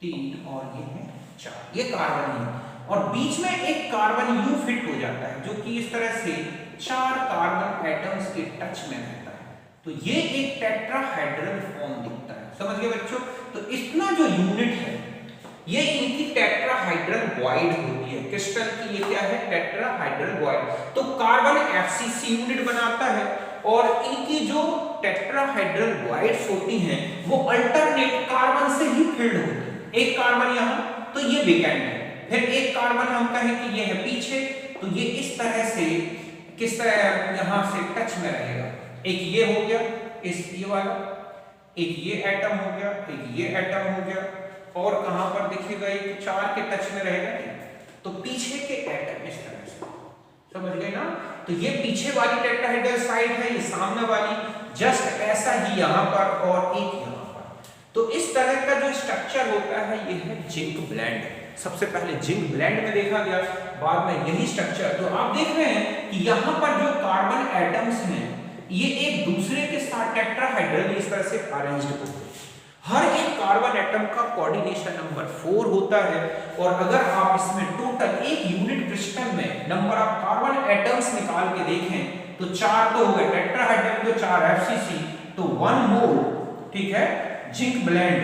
3 और ये है 4, ये कार्बन है। और बीच में एक कार्बन यू फिट हो जाता है, जो कि इस तरह से 4 कार्बन एटम्स के टच में रहता है। तो ये एक टेट्राहाइड्रल फॉर्म दिखता है, समझ गए बच्चों? तो इतना जो यूनिट है ये इनकी टेट्राहाइड्रल वॉइड होती है। क्रिस्टल की ये क्या है? Tetrahedral void. तो कार्बन FCC यूनिट बनाता है और इनकी जो टेट्राहाइड्रल वॉइड्स होती हैं वो अल्टरनेट कार्बन से ही फिल्ड होती है। एक कार्बन यहाँ, तो ये वेकेंट है, फिर एक कार्बन हम कहें कि ये है पीछे, तो ये इस तरह से किस तरह यहां से टच में रहेगा। एक ये हो गया, इस ये वाला, एक ये एटम हो गया, एक ये एटम हो गया, और कहां पर दिखेगा? एक 4 के टच में रहेगा, तो पीछे के एटम इस तरह से, समझ गए ना? तो ये पीछे वाली टेट्राहाइड्रल साइड है, ये सामने वाली जस्ट ऐसा ही यहां पर और एक यहां पर। तो इस तरह का जो स्ट्रक्चर होता है ये है जिंक ब्लेंड। सबसे पहले जिंक ब्लेंड में देखा गया, बाद में यही स्ट्रक्चर। तो आप देख रहे हैं कि यहाँ पर जो कार्बन एटम्स हैं ये एक दूसरे के साथ टेट्राहाइड्रल इस तरह से अरेंज्ड होते हैं। हर एक कार्बन एटम का कोऑर्डिनेशन नंबर 4 होता है। और अगर आप इसमें टोटल एक यूनिट क्रिस्टल में नंबर ऑफ कार्बन एटम्स निकाल के देखें तो 4 तो हो गए टेट्राहाइड्रल, जो 4 FCC, तो 1 मोल, ठीक है, जिंक ब्लेंड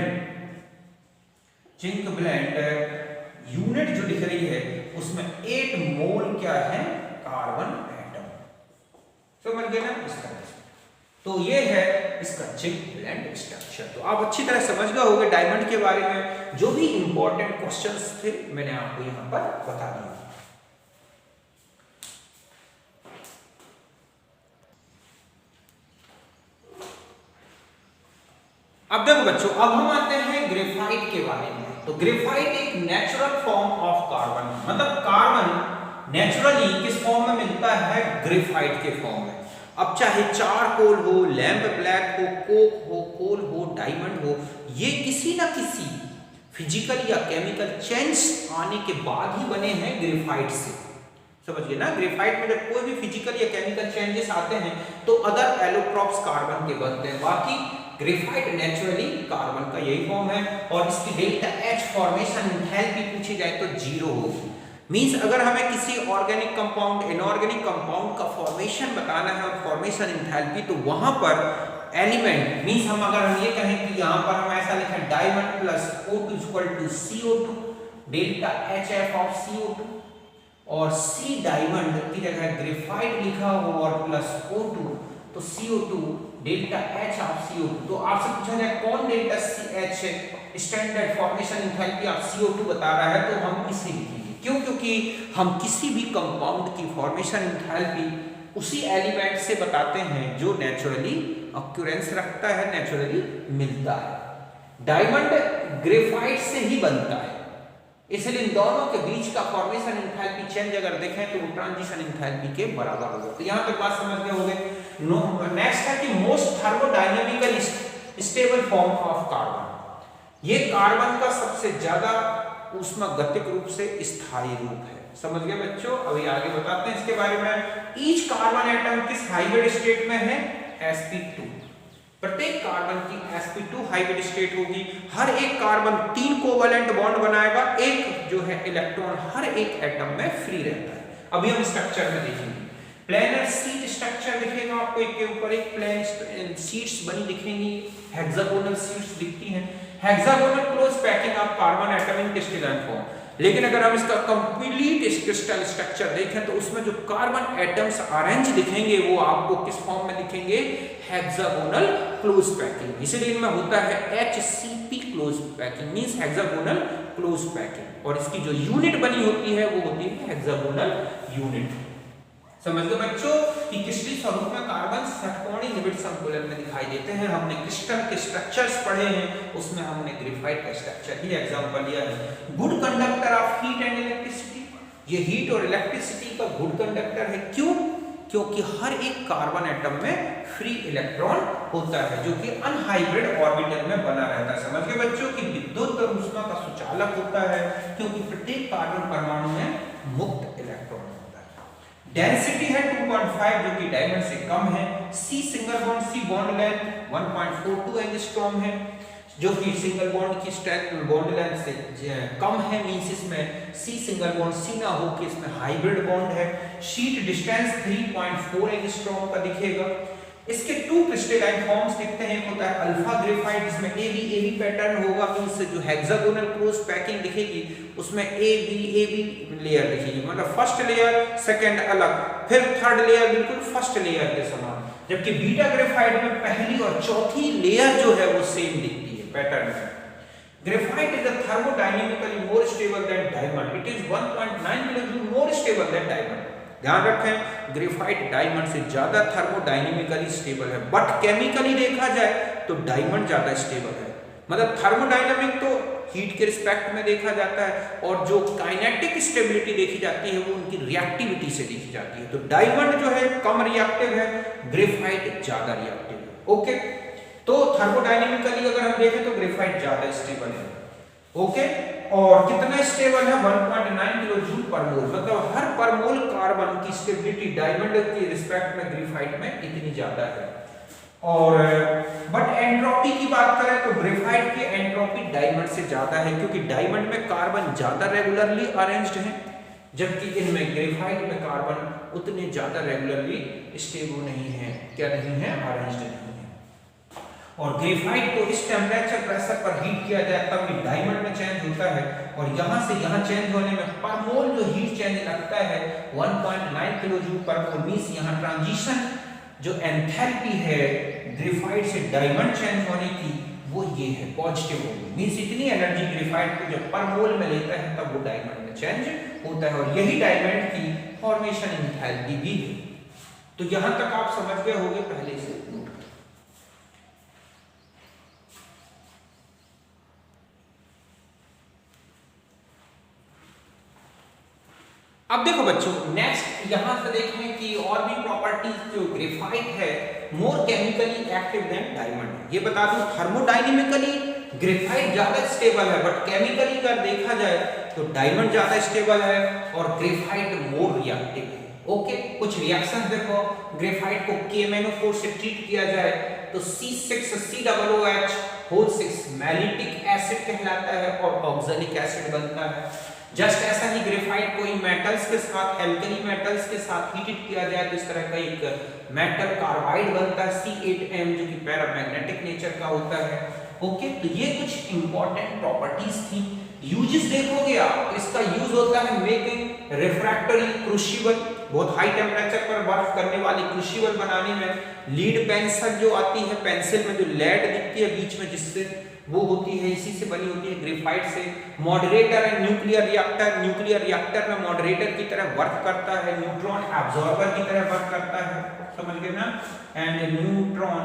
यूनिट जो दिख रही है उसमें 8 मोल क्या है? Carbon atom. समझ गए ना? इस तरह से। तो ये है इसका जिंक ब्लेंड स्ट्रक्चर। तो आप अच्छी तरह समझ गए होंगे डायमंड के बारे में। जो भी इंपॉर्टेंट क्वेश्चंस थे मैंने आपको यहां पर बता दिया। अब देखो बच्चों, अब हम आते हैं ग्रेफाइट के बारे में। तो ग्रेफाइट एक नेचुरल फॉर्म ऑफ कार्बन, मतलब कार्बन नेचुरली किस फॉर्म में मिलता है? ग्रेफाइट के फॉर्म में। अब चाहे चारकोल हो, लैंप ब्लैक हो, कोक हो, कोल हो, डायमंड हो, ये किसी ना किसी फिजिकल या केमिकल चेंज आने के बाद ही बने हैं ग्रेफाइट से। समझिए ना, ग्रेफाइट में जब कोई भी फिजिकल या केमिकल चेंजेस आते हैं तो अदर एलोट्रॉप्स कार्बन के बनते हैं, बाकी ग्रेफाइट नेचुरली कार्बन का यही फॉर्म है। और इसकी डेल्टा H फॉर्मेशन एंथैल्पी पूछी जाए तो 0 होगी। मींस अगर हमें किसी ऑर्गेनिक कंपाउंड, इनऑर्गेनिक कंपाउंड का फॉर्मेशन बताना है और फॉर्मेशन एंथैल्पी, तो वहां पर एलिमेंट मींस हम अगर हम ये कहें कि यहां पर हम ऐसा लिखें diamond plus O2 equal to CO2, delta HF of CO2, और C डायमंड की जगह ग्रेफाइट लिखा हो और प्लस O2 तो CO2 delta H of CO2। तो आपसे पूछा जाए कौन delta H standard formation enthalpy of CO2 बता रहा है, तो हम इसे लिखेंगे। क्यों? क्योंकि हम किसी भी कंपाउंड की फॉर्मेशन एंथैल्पी उसी एलिमेंट से बताते हैं जो नेचुरली ऑक्यूरेंस रखता है, नेचुरली मिलता है। डायमंड ग्रेफाइट से ही बनता है, इसलिए इन दोनों के बीच का फॉर्मेशन एंथैल्पी चेंज अगर देखें तो वो ट्रांजिशन एंथैल्पी के बराबर होगा। तो यहां तक बात समझ गए होंगे। नेक्स्ट है कि most thermodynamically stable form of carbon. ये कार्बन का सबसे ज्यादा ऊष्मागतिक रूप से स्थायी रूप है। समझ गए बच्चों? अभी आगे बताते हैं इसके बारे में। ईच कार्बन एटम किस हाइब्रिड स्टेट में है? sp2। प्रत्येक कार्बन की sp2 हाइब्रिड स्टेट होगी। हर एक कार्बन 3 कोवैलेंट बॉन्ड बनाएगा, एक जो है इलेक्ट्रॉन हर एक एटम में फ्री रहता है। अभी हम स्ट्रक्चर में देखेंगे। प्लेनर सीट स्ट्रक्चर दिखेगा आपको, एक के ऊपर एक प्लेन सीट्स बनी दिखेंगी, हेक्सागोनल सीट्स दिखती हैं। Hexagonal close packing of carbon atom in crystalline form. लेकिन अगर हम इसका कंप्लीट क्रिस्टल स्ट्रक्चर देखें तो उसमें जो कार्बन एटम्स अरेंज दिखेंगे वो आपको किस फॉर्म में दिखेंगे? Hexagonal close packing. इसलिए इनमें होता है HCP close packing, means hexagonal close packing. और इसकी जो यूनिट बनी होती है वो होती है हेक्सागोनल यूनिट। समझ गए बच्चों कि क्रिस्टलीय स्वरूप में कार्बन षटकोणीय निबिड़ संकुलन में दिखाई देते हैं। हमने क्रिस्टल के स्ट्रक्चर्स पढ़े हैं, उसमें हमने ग्रेफाइट का स्ट्रक्चर ही एग्जांपल लिया है। Good conductor of heat and electricity, ये हीट और इलेक्ट्रिसिटी का गुड कंडक्टर है। क्यों? क्योंकि हर एक कार्बन एटम में फ्री इलेक्ट्रॉन होता है जो कि अनहाइब्रिड ऑर्बिटल में बना रहता है। समझ गए बच्चों कि विद्युत और ऊष्मा का सुचालक होता है, क्योंकि प्रत्येक कार्बन परमाणु में मुक्त इलेक्ट्रॉन होता है। डेंसिटी है 2.5 जो कि डायमंड से कम है। सी सिंगल बॉन्ड, सी बॉन्ड लेंथ 1.42 एंगस्ट्रॉम है जो कि सिंगल बॉन्ड की स्ट्रेंथ बॉन्ड लेंथ से कम है। मींस इसमें सी सिंगल बॉन्ड सी ना हो कि इसमें हाइब्रिड बॉन्ड है। शीट डिस्टेंस 3.4 एंगस्ट्रॉम का दिखेगा। इसके 2 क्रिस्टलाइन फॉर्म्स दिखते हैं, एक होता है अल्फा ग्रेफाइट जिसमें AB पैटर्न होगा, मींस जो हेक्सागोनल क्लोज पैकिंग दिखेगी उसमें AB लेयर दिखेगी, मतलब फर्स्ट लेयर सेकंड अलग, फिर थर्ड लेयर बिल्कुल फर्स्ट लेयर के समान। जबकि बीटा ग्रेफाइट में पहली और चौथी लेयर जो है वो सेम दिखती है पैटर्न में। Graphite is thermodynamically more stable than diamond. It is 1.9 kJ more stable than diamond. ध्यान रखें ग्रेफाइट डायमंड से ज्यादा थर्मोडायनेमिकली स्टेबल है, बट केमिकली देखा जाए तो डायमंड ज्यादा स्टेबल है। मतलब थर्मोडायनेमिक तो हीट के रिस्पेक्ट में देखा जाता है और जो काइनेटिक स्टेबिलिटी देखी जाती है वो उनकी रिएक्टिविटी से देखी जाती है। तो डायमंड जो है कम रिएक्टिव है, ग्रेफाइट ज्यादा रिएक्टिव है। ओके, तो थर्मोडायनेमिकली अगर हम देखें तो ग्रेफाइट ज्यादा स्टेबल है। ओके, और कितना स्टेबल है? 1.9 किलोजूल पर मोल, मतलब हर पर मोल कार्बन की स्टेबिलिटी डायमंड के रिस्पेक्ट में ग्रेफाइट में इतनी ज्यादा है। और बट एंट्रोपी की बात करें तो ग्रेफाइट की एंट्रोपी डायमंड से ज्यादा है, क्योंकि डायमंड में कार्बन ज्यादा रेगुलरली अरेंज्ड है, जबकि इनमें ग्रेफाइट में कार्बन उतने ज्यादा रेगुलरली स्टेबल नहीं है। क्या नहीं है? अरेंज्ड नहीं है। और ग्रेफाइट को इस टेम्परेचर प्रेशर पर हीट किया जाए तब ये डायमंड में चेंज होता है, और यहां से यहां चेंज होने में पर मोल जो हीट चेंज लगता है 1.9 किलोजूल पर मोल। मींस यहां ट्रांजिशन जो एंथैल्पी है ग्रेफाइट से डायमंड चेंज होने की वो ये है, पॉजिटिव होगी। मींस इतनी एनर्जी ग्रेफाइट को जब पर मोल में लेता है तब वो डायमंड में चेंज होता है, और यही डायमंड की फॉर्मेशन एंथैल्पी भी है। तो यहां तक आप समझ गए होंगे, पहले से अब देखो बच्चों, नेक्स्ट यहां से देखें कि और भी प्रॉपर्टीज जो ग्रेफाइट है मोर केमिकली एक्टिव देन डायमंड। ये बता दूं थर्मोडायनेमिकली ग्रेफाइट ज्यादा स्टेबल है, बट केमिकली अगर देखा जाए तो डायमंड ज्यादा स्टेबल है और ग्रेफाइट मोर रिएक्टिव है। ओके, कुछ रिएक्शन देखो, ग्रेफाइट को KMnO4 से ट्रीट किया जाए तो C6COOH6 मैलिटिक एसिड कहलाता है और ऑक्सैलिक एसिड बनता है। जस्ट ऐसा ही ग्रेफाइट को इन मेटल्स के साथ, एल्कली मेटल्स के साथ हीटेड किया जाए तो इस तरह का एक मेटल कार्बाइड बनता है C8M, जो कि पैरामैग्नेटिक नेचर का होता है। ओके, तो ये कुछ इंपॉर्टेंट प्रॉपर्टीज थी। यूजेस देखोगे आप, इसका यूज होता है मेकिंग रिफ्रैक्टरी क्रूशिबल, बहुत हाई टेम्परेचर पर वर्क करने वाली क्रूशिबल बनाने में। लीड पेंसिल जो आती है, पेंसिल में जो लेड दिखती है बीच में जिससे वो होती है, इसी से बनी होती है ग्रेफाइट से। Moderator and nuclear reactor, nuclear reactor में मॉडरेटर की तरह वर्क करता है, न्यूट्रॉन एब्जॉर्बर की तरह वर्क करता है, समझ गए ना। एंड न्यूट्रॉन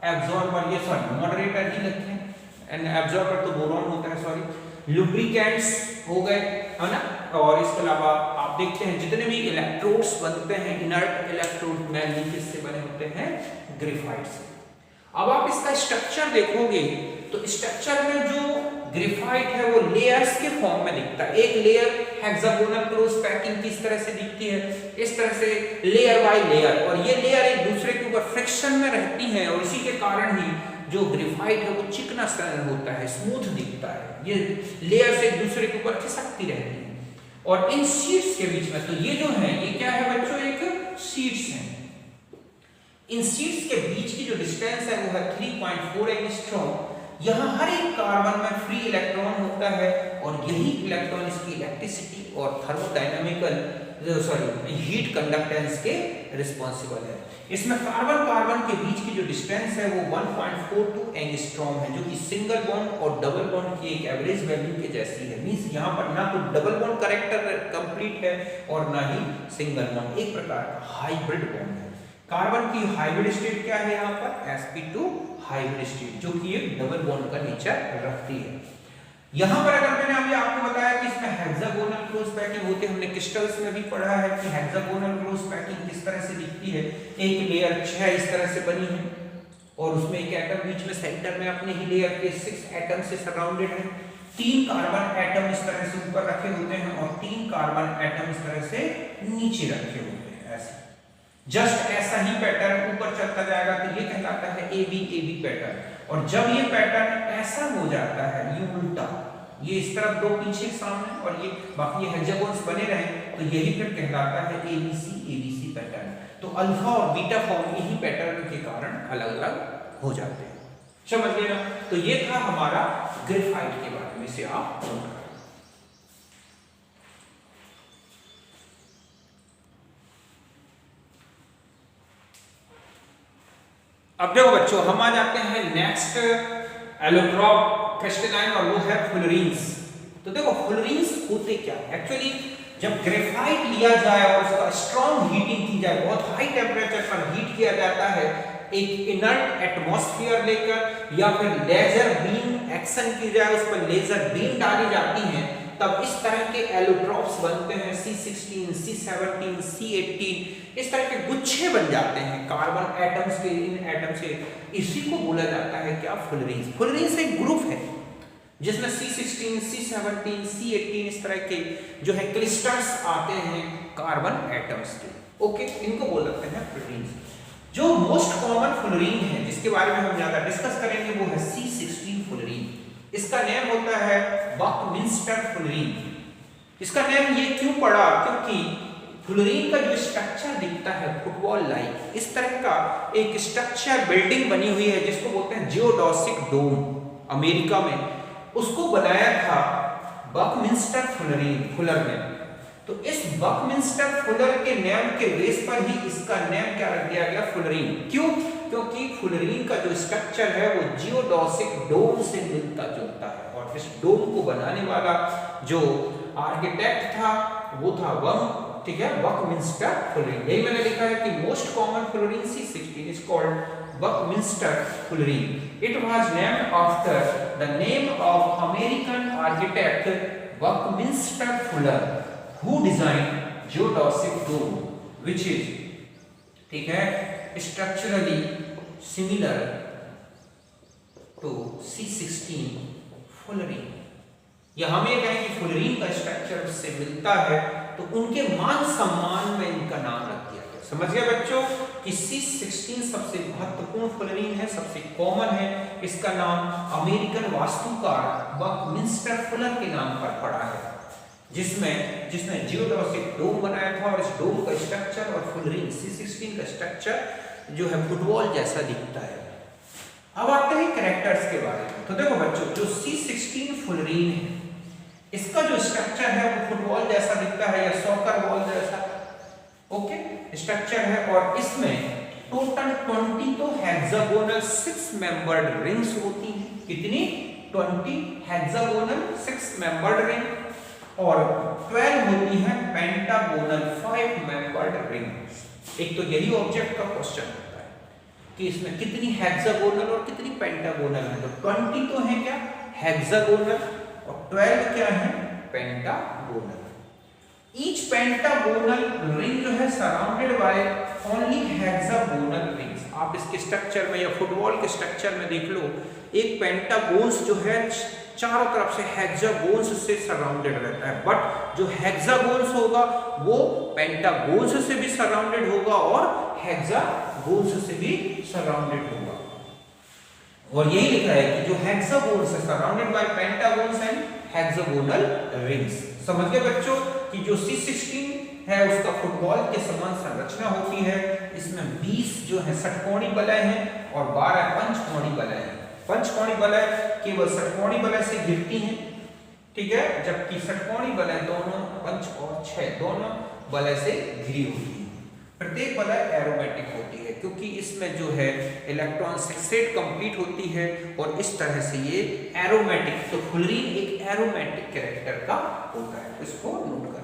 एब्जॉर्बर, ये सॉरी मॉडरेटर ही लिखते हैं, एंड एब्जॉर्बर तो बोरॉन होता है, सॉरी। लुब्रिकेंट्स हो गए, है ना। और इसके अलावा आप देखते हैं जितने भी इलेक्ट्रोड्स बनते हैं, इनर्ट इलेक्ट्रोड मैनली किससे बने होते हैं, ग्रेफाइट से। अब आप इसका स्ट्रक्चर देखोगे तो स्ट्रक्चर में जो ग्रेफाइट है वो लेयर्स के फॉर्म में दिखता है। एक लेयर हेक्सागोनल क्लोज पैकिंग किस तरह से दिखती है, इस तरह से लेयर बाय लेयर, और ये लेयर एक दूसरे के ऊपर फ्रिक्शन में रहती हैं और इसी के कारण ही जो ग्रेफाइट है वो चिकना सा होता है, स्मूथ दिखता है। ये लेयर से एक दूसरे के ऊपर खिसकती रहती है। और इन शीट्स के बीच में, तो ये जो है ये क्या है बच्चों, एक शीट्स है। इन शीट्स के बीच की जो डिस्टेंस है वो है 3.4 एंगस्ट्रॉम। यहाँ हर एक कार्बन में फ्री इलेक्ट्रॉन होता है और यही इलेक्ट्रॉन इसकी इलेक्ट्रिसिटी और थर्मोडायनामिकल हीट कंडक्टेंस के रिस्पॉन्सिबल है। इसमें कार्बन कार्बन के बीच की जो डिस्टेंस है वो 1.42 एंगस्ट्रॉम है, जो कि सिंगल बॉन्ड और डबल बॉन्ड की एक एवरेज वैल्यू के जैसी है। मींस यहाँ पर ना तो डबल बॉन्ड करेक्टर कंप्लीट है और ना ही सिंगल बॉन्ड, एक प्रकार का हाइब्रिड बॉन्ड है। कार्बन की हाइब्रिड स्टेट क्या है यहाँ पर, sp2 हाइब्रिड स्टेट, जो कि एक डबल बॉन्ड का नेचर रखती है। यहाँ पर अगर मैंने अभी आपको बताया कि इसमें हेक्सागोनल क्लोज पैकिंग होती है, हमने क्रिस्टल्स में भी पढ़ा है कि हेक्सागोनल क्लोज पैकिंग किस तरह से दिखती है। एक लेयर 6 इस तरह से बनी है और उसमें एक एटम बीच में सेंटर में अपने ही लेयर के 6 एटम से सराउंडेड है। 3 कार्बन एटम इस तरह से ऊपर रखे होते हैं और 3 कार्बन एटम इस तरह से नीचे रखे होते हैं, ऐसे। जस्ट ऐसा ही पैटर्न ऊपर चलता जाएगा तो ये कहलाता है AB पैटर्न। और जब ये पैटर्न ऐसा हो जाता है, ये उल्टा, ये इस तरफ 2 पीछे सामने और ये बाकी हेक्सागोन्स बने रहे, तो यही फिर कहलाता है ABC पैटर्न। तो अल्फा और बीटा फॉर्म यही पैटर्न के कारण अलग अलग हो जाते हैं, समझ गए ना। तो ये था हमारा ग्रेफाइट के बारे में, से आप अब देखो बच्चों, हम आ जाते हैं नेक्स्ट एलोट्रॉप क्रिस्टलाइन और वो है फुलरीन्स। तो देखो फुलरीन्स होते क्या है एक्चुअली, जब ग्रेफाइट लिया जाए और उसका स्ट्रॉन्ग हीटिंग की जाए, बहुत हाई टेम्परेचर पर हीट किया जाता है एक इनर्ट एटमॉस्फेयर लेकर, या फिर लेजर बीम एक्शन की जाए, उस पर लेजर बीम डाली जाती है, तब इस तरह के एलोट्रॉप्स बनते हैं। C16, C17, C18 इस तरह के गुच्छे बन जाते हैं कार्बन एटम्स के, इन एटम से। इसी को बोला जाता है क्या, फुलरीन्स। फुलरीन्स एक ग्रुप है जिसमें C16, C17, C18 इस तरह के जो है क्लस्टर्स आते हैं कार्बन एटम्स के। ओके, इनको बोलते हैं फुलरीन्स। जो मोस्ट कॉमन फुलरीन है जिसके बारे में हम ज्यादा डिस्कस करेंगे वो है C16 फुलरीन। इसका नेम होता है बकमिंस्टर फुलरीन। इसका नेम ये क्यों पड़ा, क्योंकि फुलरीन का जो स्ट्रक्चर दिखता है फुटबॉल लाइक, इस तरह का एक स्ट्रक्चर बिल्डिंग बनी हुई है जिसको बोलते हैं जियोडॉसिक डोम, अमेरिका में उसको बनाया था बकमिंस्टर फुलर ने। तो इस बकमिंस्टर फुलर के नेम के बेस पर ही इसका नेम क्या रख दिया गया, फुलरीन। क्यों, क्योंकि फुलरीन का जो स्ट्रक्चर है वो जियोडॉसिक डोम से मिलता जुलता है, और इस डोम को बनाने वाला जो आर्किटेक्ट था वो था ठीक है, बकमिंस्टर फुलरीन। यही मैंने लिखा है कि most common fullerene C16 is called Buckminster fullerene. It was named after the name of American architect Buckminster Fuller, who designed geodesic dome which is, ठीक है, structurally similar to C16 fullerene। या हम ये कहें कि फुलरीन का structure उससे मिलता है, तो उनके मान सम्मान में इनका नाम रख दिया गया। समझ गए बच्चों कि C16 सबसे महत्वपूर्ण फुलरीन है, सबसे कॉमन है। इसका नाम अमेरिकन वास्तुकार बकमिंस्टर फुलर के नाम पर पड़ा है, जिसने जियोडेसिक डोम बनाया था। और इस डोम का स्ट्रक्चर और फुलरीन C16 का स्ट्रक्चर जो है फुटबॉल जैसा दिखता है। अब आते हैं कैरेक्टर्स के बारे में। तो देखो बच्चों, जो C16 फुलरीन है, इसका जो स्ट्रक्चर है वो फुटबॉल जैसा दिखता है या सॉकर बॉल जैसा, ओके, स्ट्रक्चर है। और इसमें टोटल 20 तो हेक्सागोनल 6 मेंबर्ड रिंग्स होती हैं। कितनी? 20 हेक्सागोनल 6 मेंबर्ड रिंग और 12 होती हैं पेंटागोनल 5 मेंबर्ड रिंग्स। एक तो यही ऑब्जेक्ट का क्वेश्चन होता है कि इसमें कितनी हेक्सागोनल और कितनी पेंटागोनल है। तो 20 तो है क्या हेक्सागोनल और 12 क्या है पेंटागोनल। ईच पेंटागोनल रिंग जो है surrounded by only hexagonal rings. आप इसके स्ट्रक्चर में या फुटबॉल के स्ट्रक्चर में देख लो, एक पेंटागोन्स जो है चारों तरफ से हेक्सागोन्स से सराउंडेड रहता है, बट जो हेक्सागोन्स होगा वो पेंटागोन्स से भी सराउंडेड होगा और हेक्सागोन्स से भी सराउंडेड होगा। और यही लिखा है कि जो हेक्सागोन्स है surrounded by pentagons and hexagonal rings. समझ गए बच्चों कि जो C16 है उसका फुटबॉल के समान संरचना होती है। इसमें 20 जो है षटकोणी वलय हैं और 12 पंचकोणी वलय हैं। पंचकोणी वलय केवल षटकोणी वलय से घिरती हैं, ठीक है, जबकि षटकोणी वलय दोनों पंच और 6 दोनों वलय से घिरी होती है। प्रत्येक वलय एरोमेटिक होती है क्योंकि इसमें जो है इलेक्ट्रॉन सेट कंप्लीट होती है और इस तरह से ये एरोमेटिक, तो फुलरीन एक एरोमेटिक कैरेक्टर का होता है। इसको नोट करना।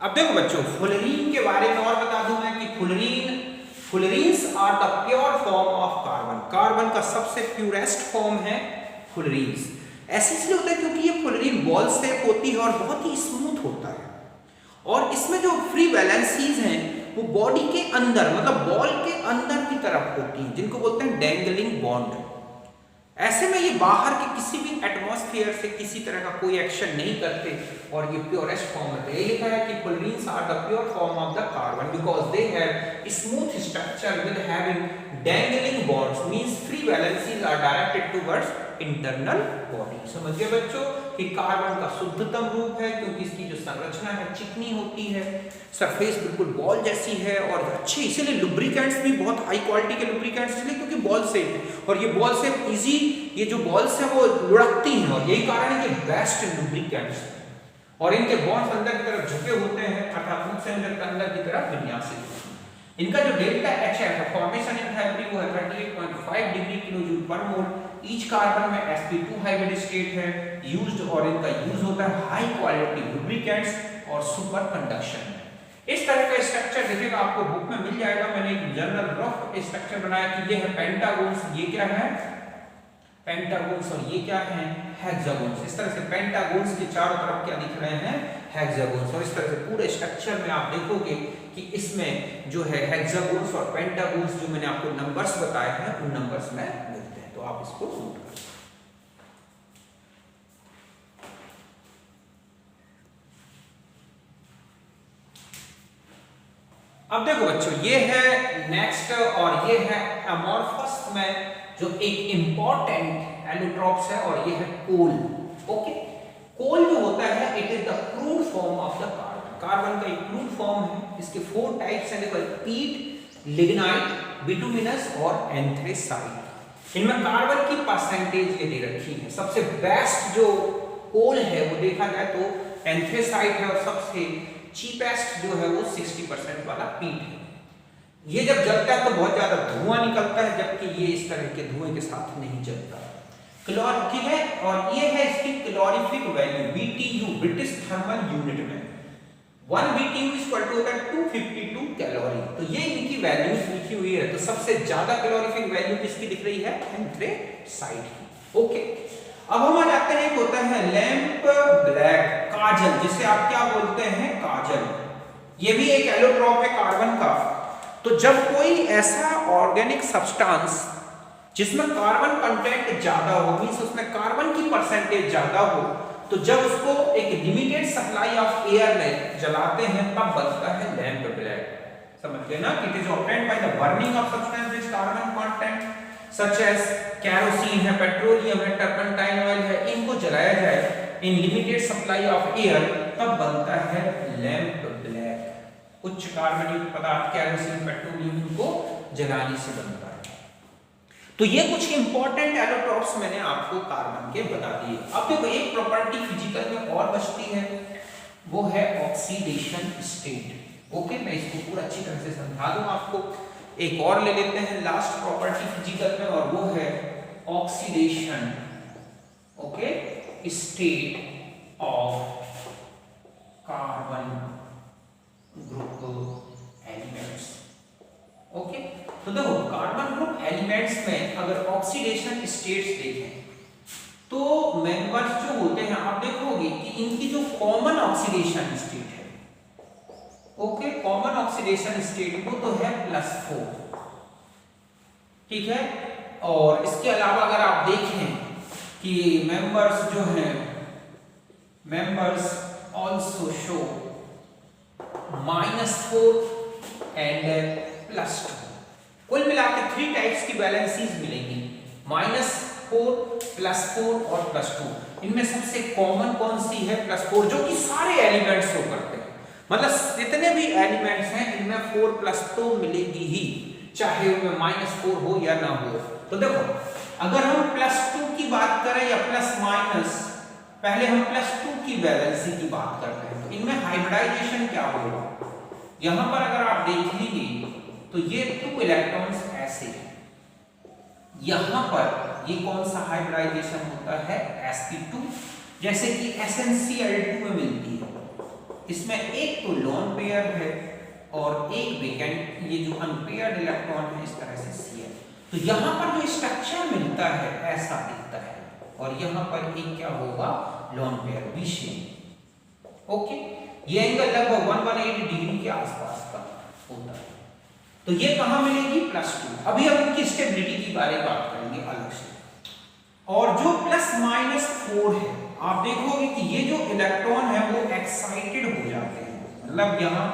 अब देखो बच्चों, फुलरीन के बारे में और बता दूं मैं कि fullerenes are the pure form of carbon. Carbon का सबसे प्योरेस्ट फॉर्म है फुलरीन्स। ऐसे इसलिए होता है क्योंकि ये फुलरीन बॉल शेप होती है और बहुत ही स्मूथ होता है। और इसमें जो फ्री वैलेंसीज हैं वो बॉडी के अंदर, मतलब बॉल के अंदर की तरफ होती हैं, जिनको बोलते हैं डैंगलिंग बॉन्ड। ऐसे में ये बाहर के किसी भी एटमॉस्फेयर से किसी तरह का कोई एक्शन नहीं करते और ये प्योरेस्ट फॉर्म है। ये लिखा है कि fullerenes are the pure form of the carbon because they have smooth structure with having dangling bonds, means free valencies are directed towards internal body. समझ गए बच्चों कि कार्बन का शुद्धतम रूप है क्योंकि इसकी जो संरचना है चिकनी होती है, सरफेस बिल्कुल बॉल जैसी है और अच्छी, इसीलिए लुब्रिकेंट्स भी बहुत हाई क्वालिटी के लुब्रिकेंट्स इसलिए क्योंकि बॉल शेप है और ये बॉल शेप इजी, ये जो बॉल्स है वो लुढ़कती हैं और यही कारण है कि बेस्ट लुब्रिकेंट्स और इनके बॉन्ड्स अंदर की तरफ झुके होते हैं अर्थात मुख से अंदर की तरफ विन्यासित होते हैं। इनका जो डेल्टा H है फॉर्मेशन एंथैल्पी वो है 38.5 डिग्री किलोजूल पर मोल। ईच कार्बन में sp2 हाइब्रिड स्टेट है यूज्ड और इनका यूज होता है हाई क्वालिटी लुब्रिकेंट्स और सुपर कंडक्शन में। इस तरह का स्ट्रक्चर देखिएगा आपको बुक में मिल जाएगा। मैंने एक जनरल रफ स्ट्रक्चर बनाया कि ये है पेंटागोन्स, ये क्या है पेंटागोन्स और ये क्या है हेक्सागोन्स। इस तरह से पेंटागोन्स के चारों तरफ क्या दिख रहे हैं हेक्सागोन्स। और इस तरह से पूरे स्ट्रक्चर में आप देखोगे कि इसमें जो है हेक्सागोन्स और पेंटागोन्स जो मैंने आपको नंबर्स बताए हैं उन नंबर्स में मिलते हैं, तो आप इसको नोट करें। अब देखो बच्चों, ये है नेक्स्ट और ये है अमोर्फस में जो एक इंपॉर्टेंट एलोट्रॉप्स है और ये है कोल। ओके, कोल जो होता है it is the crude form of the carbon. Carbon का एक क्रूड फॉर्म है। इसके 4 टाइप्स हैं, देखो पीट, लिग्नाइट, बिटुमिनस और एंथ्रेसाइट। इनमें कार्बन की परसेंटेज ये दे रखी है। सबसे बेस्ट जो कोल है वो देखा जाए तो एंथ्रेसाइट है और सबसे चीपेस्ट जो है वो 60% वाला पीट है। ये जब जलता है तो बहुत ज्यादा धुआं निकलता है, जबकि ये इस तरह के धुएं के साथ नहीं जलता। ठीक है, और ये है इसकी calorific value BTU, British thermal unit में 1 BTU इक्वल टू होता है 252 कैलोरी। तो ये इनकी वैल्यूज लिखी लिखी हुई है, तो सबसे ज्यादा कैलोरीफिक वैल्यू किसकी दिख रही है? एंथ्रेसाइट की। ओके, अब हम आ जाते हैं, एक होता है लैंप ब्लैक, काजल, जिसे आप क्या बोलते हैं? काजल। ये भी एक एलोट्रॉप है कार्बन का। तो जब कोई ऐसा ऑर्गेनिक सब्सटेंस जिसमें कार्बन कंटेंट ज्यादा हो, मींस उसमें कार्बन की परसेंटेज ज्यादा हो, तो जब उसको एक लिमिटेड सप्लाई ऑफ एयर में जलाते हैं तब बनता है लैंप ब्लैक। समझ गए ना? It is obtained by the burning of substance which carbon content such as kerosene है, पेट्रोलियम है, टर्पेंटाइन ऑयल है, इनको जलाया जाए in limited supply of air, तब बनता है लैंप ब्लैक। उच्च कार्बन युक्त पदार्थ कैरोसिन, पेट्रोलियम, इनको जलाने से बनता है। तो ये कुछ इंपॉर्टेंट एलोट्रॉप्स मैंने आपको कार्बन के बता दिए। अब देखो एक प्रॉपर्टी फिजिकल में और बचती है, वो है ऑक्सीडेशन स्टेट। ओके, मैं इसको पूरा अच्छी तरह से समझा दूं आपको। एक और ले लेते हैं लास्ट प्रॉपर्टी फिजिकल में, और वो है oxidation okay state of carbon group elements. Okay, तो देखो कार्बन ग्रुप एलिमेंट्स में अगर ऑक्सीडेशन स्टेट्स देखें तो मेंबर्स जो होते हैं, आप देखोगे कि इनकी जो कॉमन ऑक्सीडेशन स्टेट है, ओके, कॉमन ऑक्सीडेशन स्टेट वो तो है +4, ठीक है। और इसके अलावा अगर आप देखें कि मेंबर्स जो हैं, मेंबर्स आल्सो शो -4 एंड +2। कुल मिलाकर 3 टाइप्स की वैलेंसीज मिलेंगी, -4, +4 और +2। इनमें सबसे कॉमन कौन सी है? +4, जो कि सारे एलिमेंट्स को करते हैं। मतलब जितने भी एलिमेंट्स हैं इनमें 4+ तो मिलेगी ही, चाहे उनमें -4 हो या ना हो। तो देखो अगर हम +2 की बात करें या +-, पहले हम +2 की वैलेंसी की बात करते हैं, तो इनमें हाइब्रिडाइजेशन क्या होगा? यहां पर अगर आप देख लीजिए तो ये 2 इलेक्ट्रॉन्स ऐसे हैं, यहां पर ये कौन सा हाइब्रिडाइजेशन होता है? sp2, जैसे कि SnCl2 में मिलती है। इसमें एक तो लोन पेयर है और एक वेकेंट, ये जो अनपेयर्ड इलेक्ट्रॉन है इस तरह से Cl। तो यहां पर जो स्ट्रक्चर मिलता है ऐसा दिखता है, और यहां पर एक क्या होगा? Lone pair V shape. Okay, ये एंगल लगभग 118 डिग्री के आसपास का होता है। तो ये कहां मिलेगी? +2। अभी हम इनकी स्टेबिलिटी की बारे में बात करेंगे अलग से। और जो +-4 है, आप देखोगे कि ये जो इलेक्ट्रॉन है वो एक्साइटेड हो जाते हैं, मतलब यहां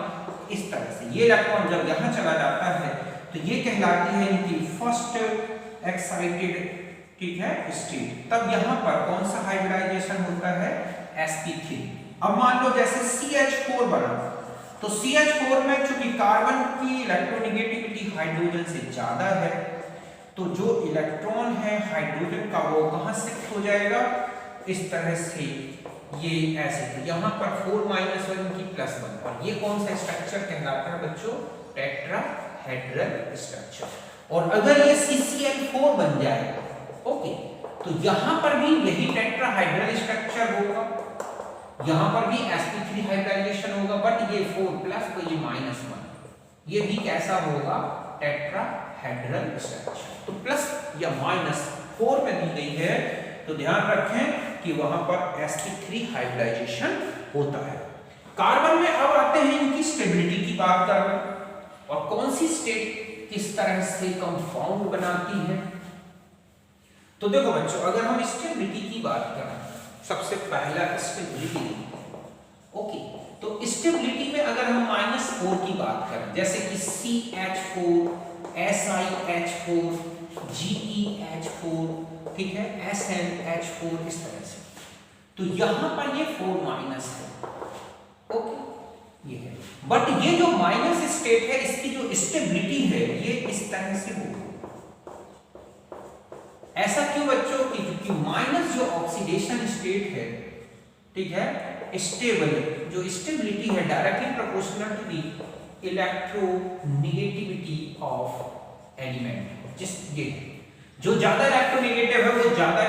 इस तरह से ये इलेक्ट्रॉन जब यहां चला जाता है तो ये कहलाती है इनकी फर्स्ट एक्साइटेड, ठीक है, स्टेट। तब यहां पर कौन सा हाइब्रिडाइजेशन होता है? sp3। अब मान लो जैसे CH4 बना, तो CH4 में चूंकि कार्बन की इलेक्ट्रोनेगेटिविटी हाइड्रोजन से ज्यादा है, तो जो इलेक्ट्रॉन है हाइड्रोजन का वो कहां शिफ्ट हो जाएगा? इस तरह से ये ऐसे, तो यहां पर 4-1 की +1, और ये कौन सा स्ट्रक्चर कहलाता है बच्चों? Tetrahedral structure. और अगर ये CCl4 बन जाए, ओके, तो यहां पर भी यही टेट्राहाइड्रल स्ट्रक्चर होगा, यहां पर भी sp3 हाइब्रिडाइजेशन होगा, बट ये 4+ तो ये -1, ये भी कैसा होगा? Tetrahedral structure. तो प्लस या -4 में दी गई है, तो ध्यान रखें कि वहां पर sp3 हाइब्रिडाइजेशन होता है। कार्बन में अब आते हैं इनकी स्टेबिलिटी की बात करने, और कौन सी स्टेट किस तरह से कंपाउंड बनाती है। तो देखो बच्चों, अगर हम स्टेबिलिटी की बात करें, सबसे पहला स्टेबिलिटी, ओके, तो स्टेबिलिटी में अगर हम -4 की बात करें, जैसे कि CH4, SiH4, GeH4, ठीक है, SnH4, इस तरह से, तो यहां पर ये 4- है, ओके, ये है। बट ये जो माइनस स्टेट है, इसकी जो स्टेबिलिटी है ये इस तरह से होगी। ऐसा क्यों बच्चों? क्योंकि माइनस जो ऑक्सीडेशन स्टेट है, ठीक है, स्टेबल, जो स्टेबिलिटी है directly proportional to the electronegativity of element. जिस ये जो ज्यादा इलेक्ट्रोनेगेटिव है वो ज्यादा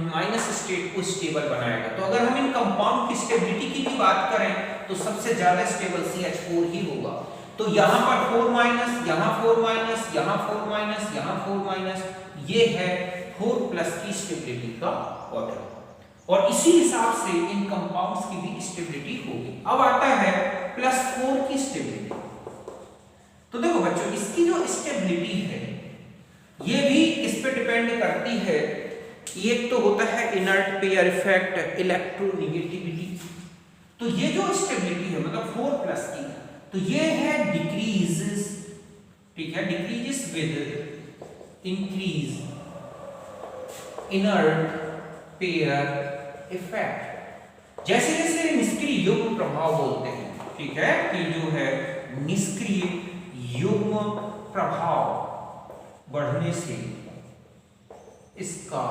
माइनस स्टेट को स्टेबल बनाएगा। तो अगर हम इन कंपाउंड की स्टेबिलिटी की भी बात करें तो सबसे ज्यादा स्टेबल CH4 ही होगा। तो यहां पर 4 माइनस, यहां 4 माइनस, यहां 4 माइनस, यहां 4 माइनस, ये है 4 प्लस की स्टेबिलिटी का ऑर्डर। और इसी हिसाब से इन कंपाउंड्स की भी स्टेबिलिटी होगी। अब आता है +4 की स्टेबिलिटी। तो देखो बच्चों, इसकी जो स्टेबिलिटी है ये भी इस पे डिपेंड करती है। एक तो होता है इनर्ट पेयर इफेक्ट, इलेक्ट्रोनेगेटिविटी। तो ये जो स्टेबिलिटी है मतलब 4 प्लस की, तो ये है डिक्रीजेस, ठीक है, decreases with increase inert pair effect. जैसे जैसे निष्क्रिय युग्म प्रभाव बोलते हैं, ठीक है, कि जो है निष्क्रिय युग्म प्रभाव बढ़ने से इसका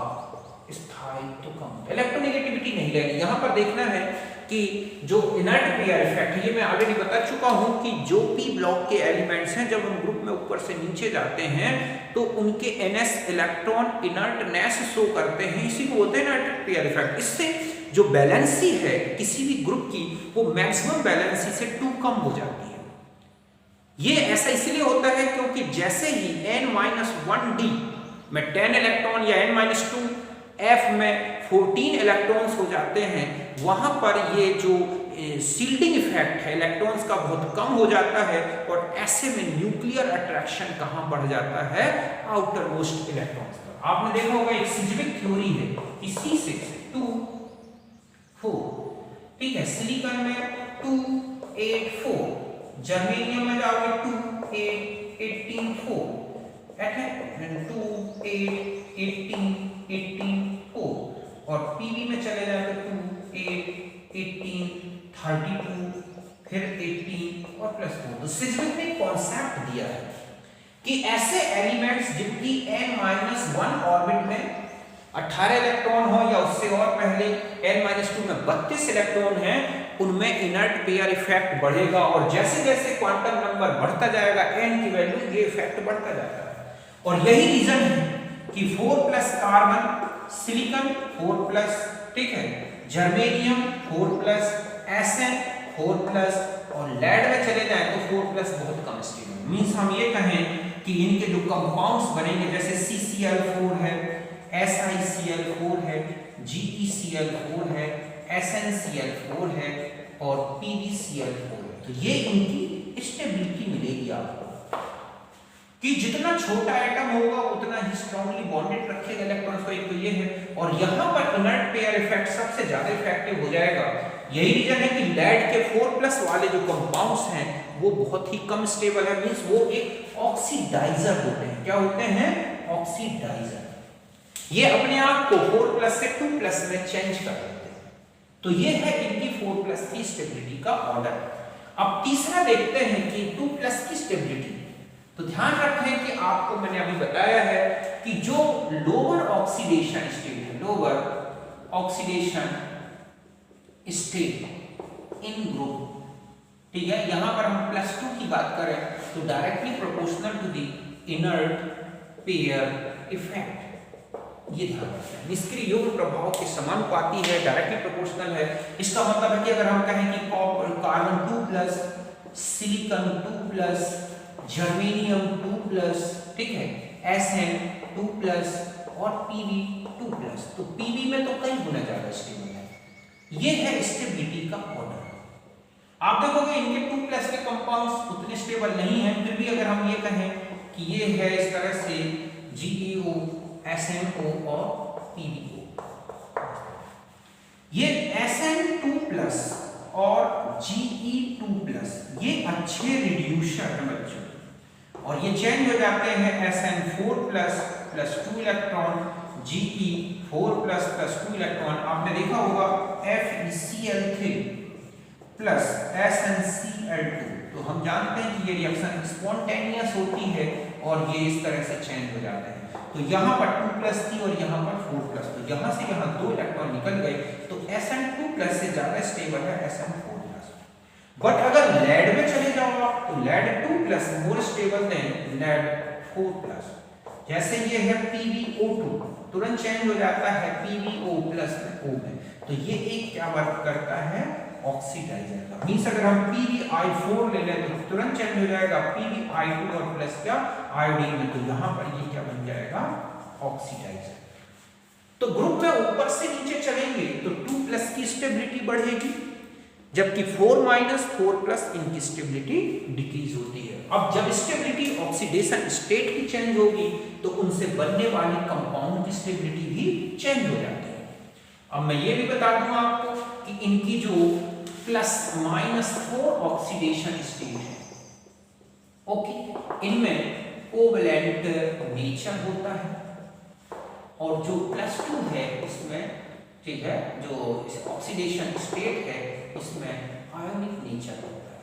स्थायित्व कम, इलेक्ट्रोनेगेटिविटी नहीं रहेगी। यहां पर देखना है कि जो इनर्ट पेयर इफेक्ट है, ये मैं ऑलरेडी बता चुका हूं कि जो पी ब्लॉक के एलिमेंट्स हैं जब हम ग्रुप में ऊपर से नीचे जाते हैं तो उनके ns इलेक्ट्रॉन इनर्टनेस शो करते हैं, इसी को बोलते हैं इनर्ट पेयर इफेक्ट। इससे जो बैलेंसी है किसी भी ग्रुप की वो मैक्सिमम बैलेंसी से 2 कम हो जाती है। ये ऐसा इसलिए होता है क्योंकि जैसे ही n-1d में 10 इलेक्ट्रॉन या n-2 f में 14 इलेक्ट्रॉन्स हो जाते हैं, वहां पर ये जो शील्डिंग इफेक्ट है इलेक्ट्रॉन्स का बहुत कम हो जाता है और ऐसे में न्यूक्लियर अट्रैक्शन कहां बढ़ जाता है, आउटर मोस्ट इलेक्ट्रॉन्स पर। आपने देखा होगा एक सिजेविक थ्योरी है कि C6 2 4, ठीक है, सिलिकॉन में 2 8 4, जर्मेनियम में जाओगे 2 8 18 4, है 2 8 18 18 4, और पीवी में चले जाए तो 2 8 18 32 फिर 18 और +4। तो सिजेविक ने कॉन्सेप्ट दिया है कि ऐसे एलिमेंट्स जिनकी n-1 ऑर्बिट में 18 इलेक्ट्रॉन हो या उससे और पहले n-2 में 32 इलेक्ट्रॉन हैं, उनमें इनर्ट पेयर इफेक्ट बढ़ेगा और जैसे जैसे क्वांटम नंबर बढ़ता जाएगा n की वैल्यू, ये इफेक्ट बढ़ता जाता है। और यही रीजन है कि 4 प्लस कार्बन सिलिकॉन 4 प्लस, ठीक है, जर्मेनियम 4 प्लस, Sn 4 प्लस, और लेड में चले जाएं तो 4 प्लस बहुत कम स्टेबल। मींस हम ये कहें कि इनके जो कंपाउंड्स बनेंगे जैसे CCl4 है, SiCl4 है, GeCl4 है, SnCl4 है और PbCl4 है। तो ये इनकी स्टेबिलिटी मिलेगी आपको कि जितना छोटा एटम होगा उतना ही स्ट्रांगली बॉन्डेड रखेगा इलेक्ट्रॉन्स को। एक तो ये है, और यहां पर इनर्ट पेयर इफेक्ट सबसे ज्यादा इफेक्टिव हो जाएगा। यही रीजन है कि लेड के 4 प्लस वाले जो कंपाउंड्स हैं वो बहुत ही कम स्टेबल है, मींस वो एक ऑक्सीडाइजर होते हैं। क्या होते हैं? ऑक्सीडाइजर। ये अपने आप को 4 प्लस से 2 प्लस में चेंज कर देते हैं। तो ये है इनकी 4 प्लस की स्टेबिलिटी का ऑर्डर। अब तीसरा देखते हैं कि 2 प्लस की स्टेबिलिटी। तो ध्यान रखें कि आपको मैंने अभी बताया है कि जो लोअर ऑक्सीडेशन स्टेट है, lower oxidation state in group, ठीक है, यहां पर हम +2 की बात करें तो directly proportional to the inert pair effect. ये ध्यान रखें, निष्क्रिय युग्म प्रभाव के समानुपाती है, डायरेक्टली प्रोपोर्शनल है। इसका मतलब है कि अगर हम कहें कि carbon 2 plus, silicon 2 plus, germanium 2 plus, ठीक है, Sn 2 प्लस और Pb 2 प्लस, तो Pb में तो कई गुना ज्यादा स्टेबल है। ये है स्टेबिलिटी का ऑर्डर। आप देखोगे इनके 2 प्लस के कंपाउंड्स उतने स्टेबल नहीं हैं, फिर भी अगर हम ये कहें कि ये है इस तरह से GeO, SnO और PbO, ये Sn 2 प्लस और Ge2 प्लस ये अच्छे रिड्यूसर हैं बच्चों, और ये चेंज हो जाते हैं Sn4 plus +2 electron, Ge4 plus +2 electron. आपने देखा होगा FeCl3 प्लस SnCl2। तो हम जानते हैं कि ये रिएक्शन स्पॉन्टेनियस होती है और ये इस तरह से चेंज हो जाते हैं। तो यहाँ पर 2 प्लस थी और यहाँ पर 4 प्लस, तो यहाँ से यहाँ 2 इलेक्ट्रॉन निकल गए, तो Sn2 प्लस से ज्यादा स्टेबल है Sn4 प्लस। बट अगर लेड में चले जाओ आप तो lead 2 plus more stable than lead 4 plus. जैसे ये है PbO2, तुरंत चेंज हो जाता है PbO प्लस में O में, तो ये एक क्या वर्क करता है? ऑक्सीडाइजर का। मींस अगर हम PbI4 ले लें तो तुरंत चेंज हो जाएगा PbI2 और प्लस क्या आयोडीन में, तो यहां पर ये क्या बन जाएगा ऑक्सीडाइजर। तो ग्रुप में ऊपर से नीचे चलेंगे तो 2+ की स्टेबिलिटी बढ़ेगी, जबकि 4-4+ इनकी स्टेबिलिटी डिक्रीज होती है। अब जब स्टेबिलिटी ऑक्सीडेशन स्टेट की चेंज होगी तो उनसे बनने वाली कंपाउंड की स्टेबिलिटी भी चेंज हो जाती है। अब मैं ये भी बता दूं आपको कि इनकी जो +-4 ऑक्सीडेशन स्टेट है, ओके, इनमें कोवैलेंट नेचर होता है, और जो +2 है इसमें, ठीक है, जो ऑक्सीडेशन स्टेट है इसमें आयोनिक नेचर होता है।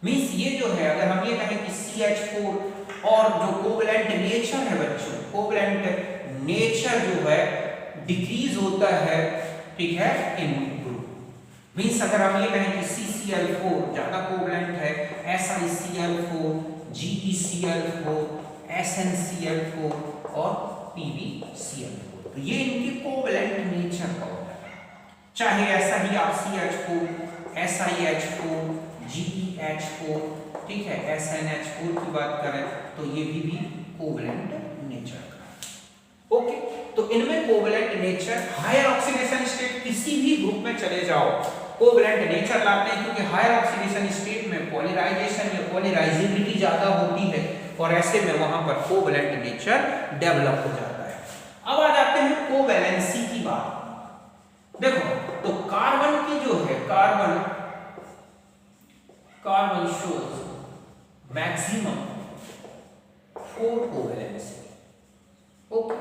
मींस ये जो है, अगर हम ये कहें कि CH4 और जो कोवैलेंट नेचर है बच्चों, कोवैलेंट नेचर जो है डिक्रीज होता है, ठीक है, इन ग्रुप। मींस अगर हम ये कहें कि CCl4 ज्यादा कोवैलेंट है, SiCl4, GeCl4, SnCl4 और PbCl4, तो ये इनकी कोवैलेंट नेचर का होता है। चाहे ऐसा ही आप CH4, SiH4, GeH4, ठीक है, SnH4 की बात करें तो ये भी कोवैलेंट नेचर का है। ओके, तो इनमें covalent nature, higher oxidation state किसी भी ग्रुप में चले जाओ कोवैलेंट नेचर लाते हैं, क्योंकि हायर ऑक्सीडेशन स्टेट में पॉलीमराइजेशन या पॉलीमराइजेबिलिटी ज्यादा होती है और ऐसे में वहां पर कोवैलेंट नेचर डेवलप हो जाता है। अब आ जाते हैं कोवैलेंसी की बात। देखो, तो कार्बन की जो है, carbon shows maximum 4 covalency, okay,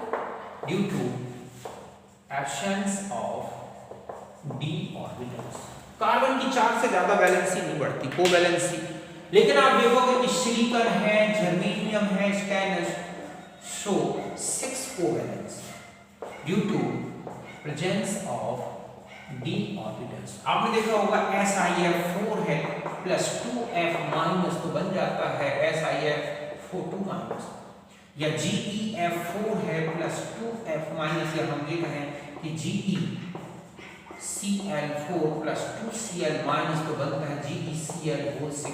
due to absence of d orbitals. Carbon की 4 से ज्यादा वैलेंसी नहीं बढ़ती, कोवैलेंसी। लेकिन आप देखोगे कि सिलिकॉन है, जर्मेनियम है, stainless, show 6 covalence due to presence of d orbitals. आपने देखा होगा SiF4 है +2F- तो बन जाता है SiF4 या GeF4 है +2F- या हम ये कहें कि GeCl4 +2Cl- तो बनता है GeCl6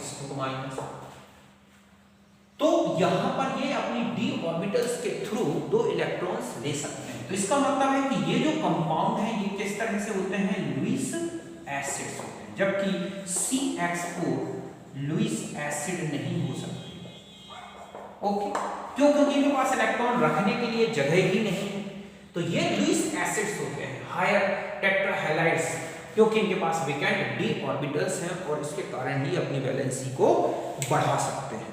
तो यहां पर ये अपनी d ऑर्बिटल्स के थ्रू 2 इलेक्ट्रॉन्स ले सकते हैं। तो इसका मतलब है कि ये जो कंपाउंड है ये किस तरह से होते हैं, लुईस एसिड्स होते हैं, जबकि CH4 लुईस एसिड नहीं हो सकते। ओके, क्यों? क्योंकि इनके पास इलेक्ट्रॉन रखने के लिए जगह ही नहीं है। तो ये लुईस एसिड्स होते हैं, हायर टेट्राहैलाइड्स, क्योंकि इनके पास वेकेंट d ऑर्बिटल्स हैं और इसके कारण ही अपनी वैलेंसी को बढ़ा सकते हैं।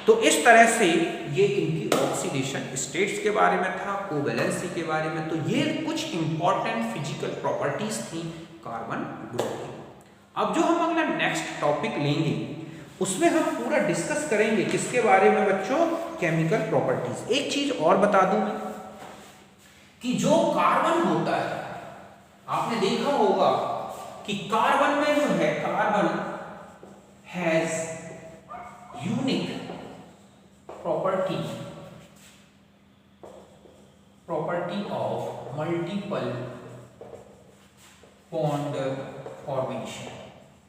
तो इस तरह से ये इनकी ऑक्सीडेशन स्टेट्स के बारे में था, कोवैलेंसी के बारे में। तो ये कुछ इंपॉर्टेंट फिजिकल प्रॉपर्टीज थी कार्बन ग्रुप की। अब जो हम अगला नेक्स्ट टॉपिक लेंगे उसमें हम पूरा डिस्कस करेंगे किसके बारे में बच्चों, केमिकल प्रॉपर्टीज। एक चीज और बता दूं मैं कि जो कार्बन होता है, आपने देखा होगा कि कार्बन में जो है, carbon has unique property of multiple bond formation।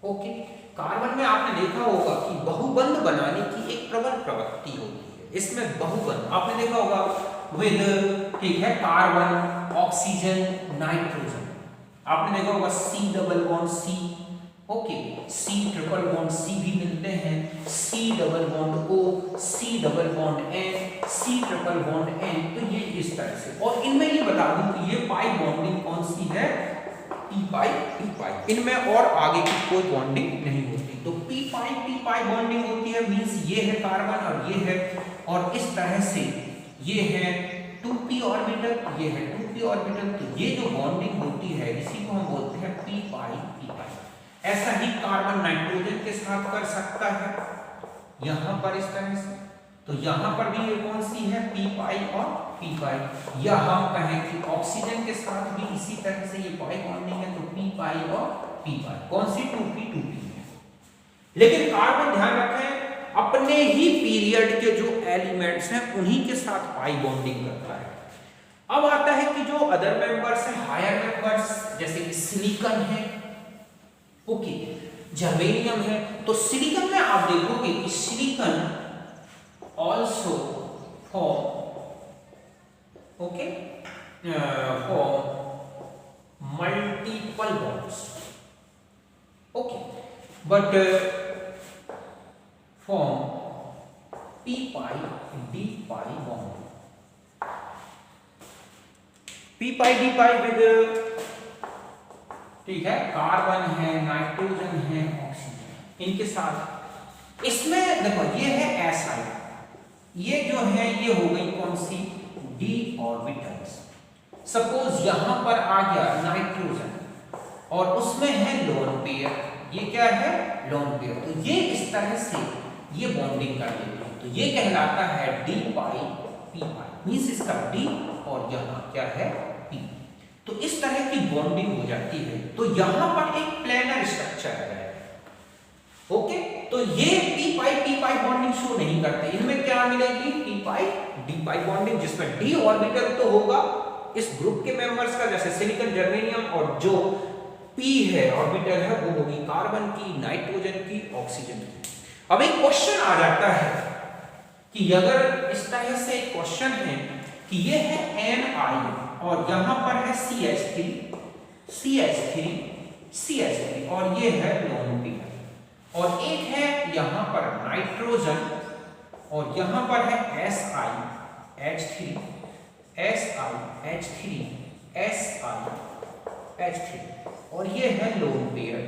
Okay, carbon में आपने देखा होगा कि बहुबंध बनाने की एक प्रबल प्रवृत्ति होती है। इसमें बहुबंध आपने देखा होगा विद, ठीक है, कार्बन, ऑक्सीजन, नाइट्रोजन। आपने देखा होगा C double bond C, okay, C triple bond C भी मिलते हैं, C double bond O, C double bond N, C triple bond N। तो ये इस तरह से, और इनमें ये बता दूं कि ये पाई बॉन्डिंग कौन सी है, p पाई p पाई, इनमें और आगे की कोई बॉन्डिंग नहीं होती। तो p पाई बॉन्डिंग होती है, मींस ये है कार्बन और ये है, और इस तरह से ये है 2p ऑर्बिटल, ये है 2p ऑर्बिटल। तो ये जो बॉन्डिंग होती है इसी को हम बोलते हैं p पाई। ऐसा ही कार्बन नाइट्रोजन के साथ कर सकता है यहां पर इस तरह से। तो यहां पर भी ये कौन सी है, p पाई और p पाई। या हम कहें कि ऑक्सीजन के साथ भी इसी तरह से ये पाई बॉन्डिंग है, तो p पाई और p पाई, कौन सी 2p है। लेकिन कार्बन ध्यान रखें अपने ही पीरियड के जो एलिमेंट्स हैं उन्हीं के साथ पाई बॉन्डिंग करता है। अब आता है कि जो अदर मेंबर्स हैं, हायर मेंबर्स, जैसे कि सिलिकॉन है, ओके, जर्मेनियम है। तो सिलिकॉन में आप देखोगे कि silicon also form okay form multiple bonds, okay, but form p pi d pi bond, p pi d pi with, ठीक है, कार्बन है, नाइट्रोजन है, ऑक्सीजन, इनके साथ। इसमें देखो ये है si, ये जो है ये हो गई कौन सी, d ऑर्बिटल्स। सपोज यहां पर आ गया नाइट्रोजन और उसमें है लोन पेयर, ये क्या है, लोन पेयर। तो ये इस तरह से ये बॉन्डिंग कर देते हैं, तो ये कहलाता है d पाई p पाई, मींस इसका d और यहाँ क्या है p। तो इस तरह की बॉन्डिंग हो जाती है। तो यहां पर एक प्लेनर स्ट्रक्चर है, ओके। तो ये p पाई बॉन्डिंग शो नहीं करते, इनमें क्या मिलेगी, p पाई d पाई बॉन्डिंग, जिसमें d ऑर्बिटल तो होगा इस ग्रुप के मेंबर्स का, जैसे सिलिकॉन, जर्मेनियम, और जो p है ऑर्बिटल है वो होगी कार्बन की, नाइट्रोजन की, ऑक्सीजन की। अब एक क्वेश्चन आ जाता है कि अगर इस तरह से एक क्वेश्चन है कि ये है Ni और यहां पर है CH3 और ये है लोन पेयर, और एक है यहां पर नाइट्रोजन और यहां पर है SiH3 और ये है लोन पेयर।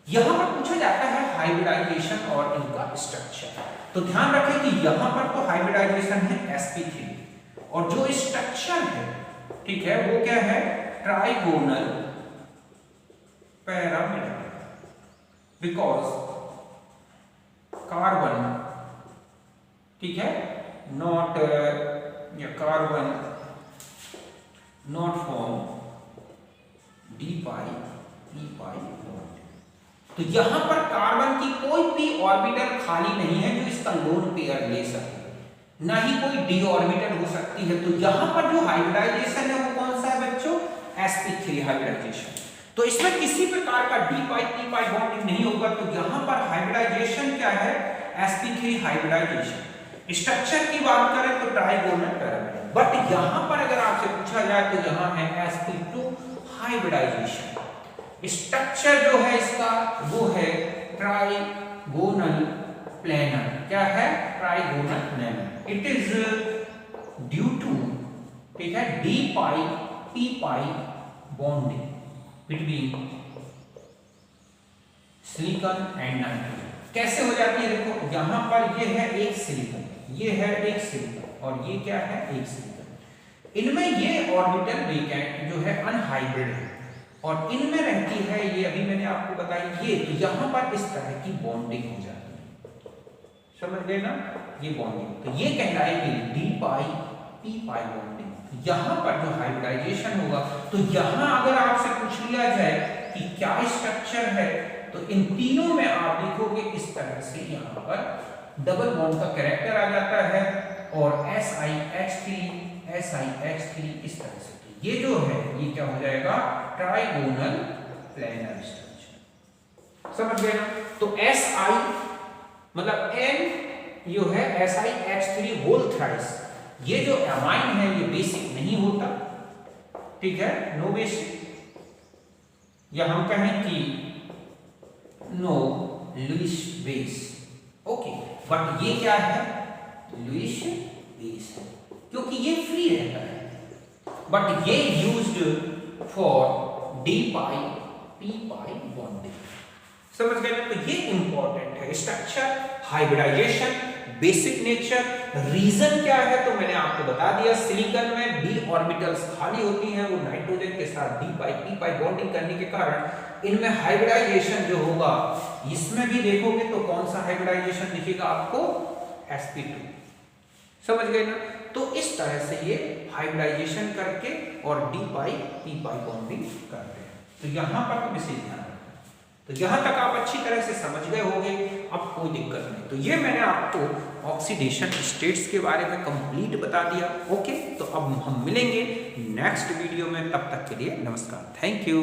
यहां पर पूछा जाता है हाइब्रिडाइजेशन और इनका स्ट्रक्चर। तो ध्यान रखें कि यहां पर तो हाइब्रिडाइजेशन है sp3 और जो स्ट्रक्चर है, ठीक है, वो क्या है, ट्राइगोनल पिरामिड, बिकॉज कार्बन, ठीक है, not carbon not form d pi p pi bond. तो यहां पर कार्बन की कोई p ऑर्बिटल खाली नहीं है जो इसका लोन पेयर ले सके, ना ही कोई d ऑर्बिटल हो सकती है। तो यहां पर जो हाइब्रिडाइजेशन है वो कौन सा है बच्चों, sp3 हाइब्रिडाइजेशन। तो इसमें किसी प्रकार का d pi p pi bonding नहीं होगा। तो यहां पर हाइब्रिडाइजेशन क्या है, sp3 हाइब्रिडाइजेशन। स्ट्रक्चर की बात करें तो ट्राइगोनल पिरामिड, बट यहां पर अगर आपसे पूछा जाए तो यहां है sp2 हाइब्रिडाइजेशन। स्ट्रक्चर जो है इसका वो है ट्राइगोनल प्लेनर, क्या है, trigonal planar. It is due to, ठीक है, d pi p pi bonding between silicon and nitrogen. कैसे हो जाती है, देखो यहां पर ये है एक सिलिकॉन, ये है एक सिलिकॉन और ये क्या है, एक सिलिकॉन। इनमें ये ऑर्बिटल वेकेंट जो है अनहाइब्रिड है और इनमें रहती है ये, अभी मैंने आपको बताई ये। तो यहां पर इस तरह की बॉन्डिंग हो जाती है, समझ गए ना, ये बॉन्डिंग। तो ये कहलाएगी d pi p pi bonding. यहां पर जो हाइब्रिडाइजेशन होगा, तो यहां अगर आपसे पूछ लिया जाए कि क्या स्ट्रक्चर है, तो इन तीनों में आप देखोगे इस तरह से यहां पर डबल बॉन्ड का कैरेक्टर आ जाता है और SiH3 इस तरह से। ये जो है ये क्या हो जाएगा, ट्राइगोनल प्लेनर स्ट्रक्चर, समझ गए ना। तो Si मतलब N जो है SiH3 होल थ्राइस, ये जो एमाइन है ये बेसिक नहीं होता, ठीक है, नो बेसिक, या हम कहें कि no Lewis base, okay. But ये क्या है, लुईस बेस है क्योंकि ये फ्री रहता है, बट ये used for d pi p pi bonding, समझ गए ना। तो ये इंपॉर्टेंट है, structure, hybridisation, basic nature. Reason क्या है तो मैंने आपको बता दिया, सिलिकॉन में d ऑर्बिटल्स खाली होती हैं, वो नाइट्रोजन के साथ d pi p pi bonding करने के कारण इनमें हाइब्रिडाइजेशन जो होगा, इसमें भी देखोगे तो कौन सा हाइब्रिडाइजेशन दिखेगा आपको, sp2, समझ गए ना। तो इस तरह से ये हाइब्रिडाइजेशन करके और d pi p pi bonding करते हैं। तो यहां पर तो विशेष ध्यान रखना। तो यहां तक आप अच्छी तरह से समझ गए होंगे, अब कोई दिक्कत नहीं। तो ये मैंने आपको ऑक्सीडेशन स्टेट्स के बारे में कंप्लीट बता दिया, ओके। तो अब हम मिलेंगे नेक्स्ट वीडियो में, तब तक के लिए नमस्कार, थैंक यू।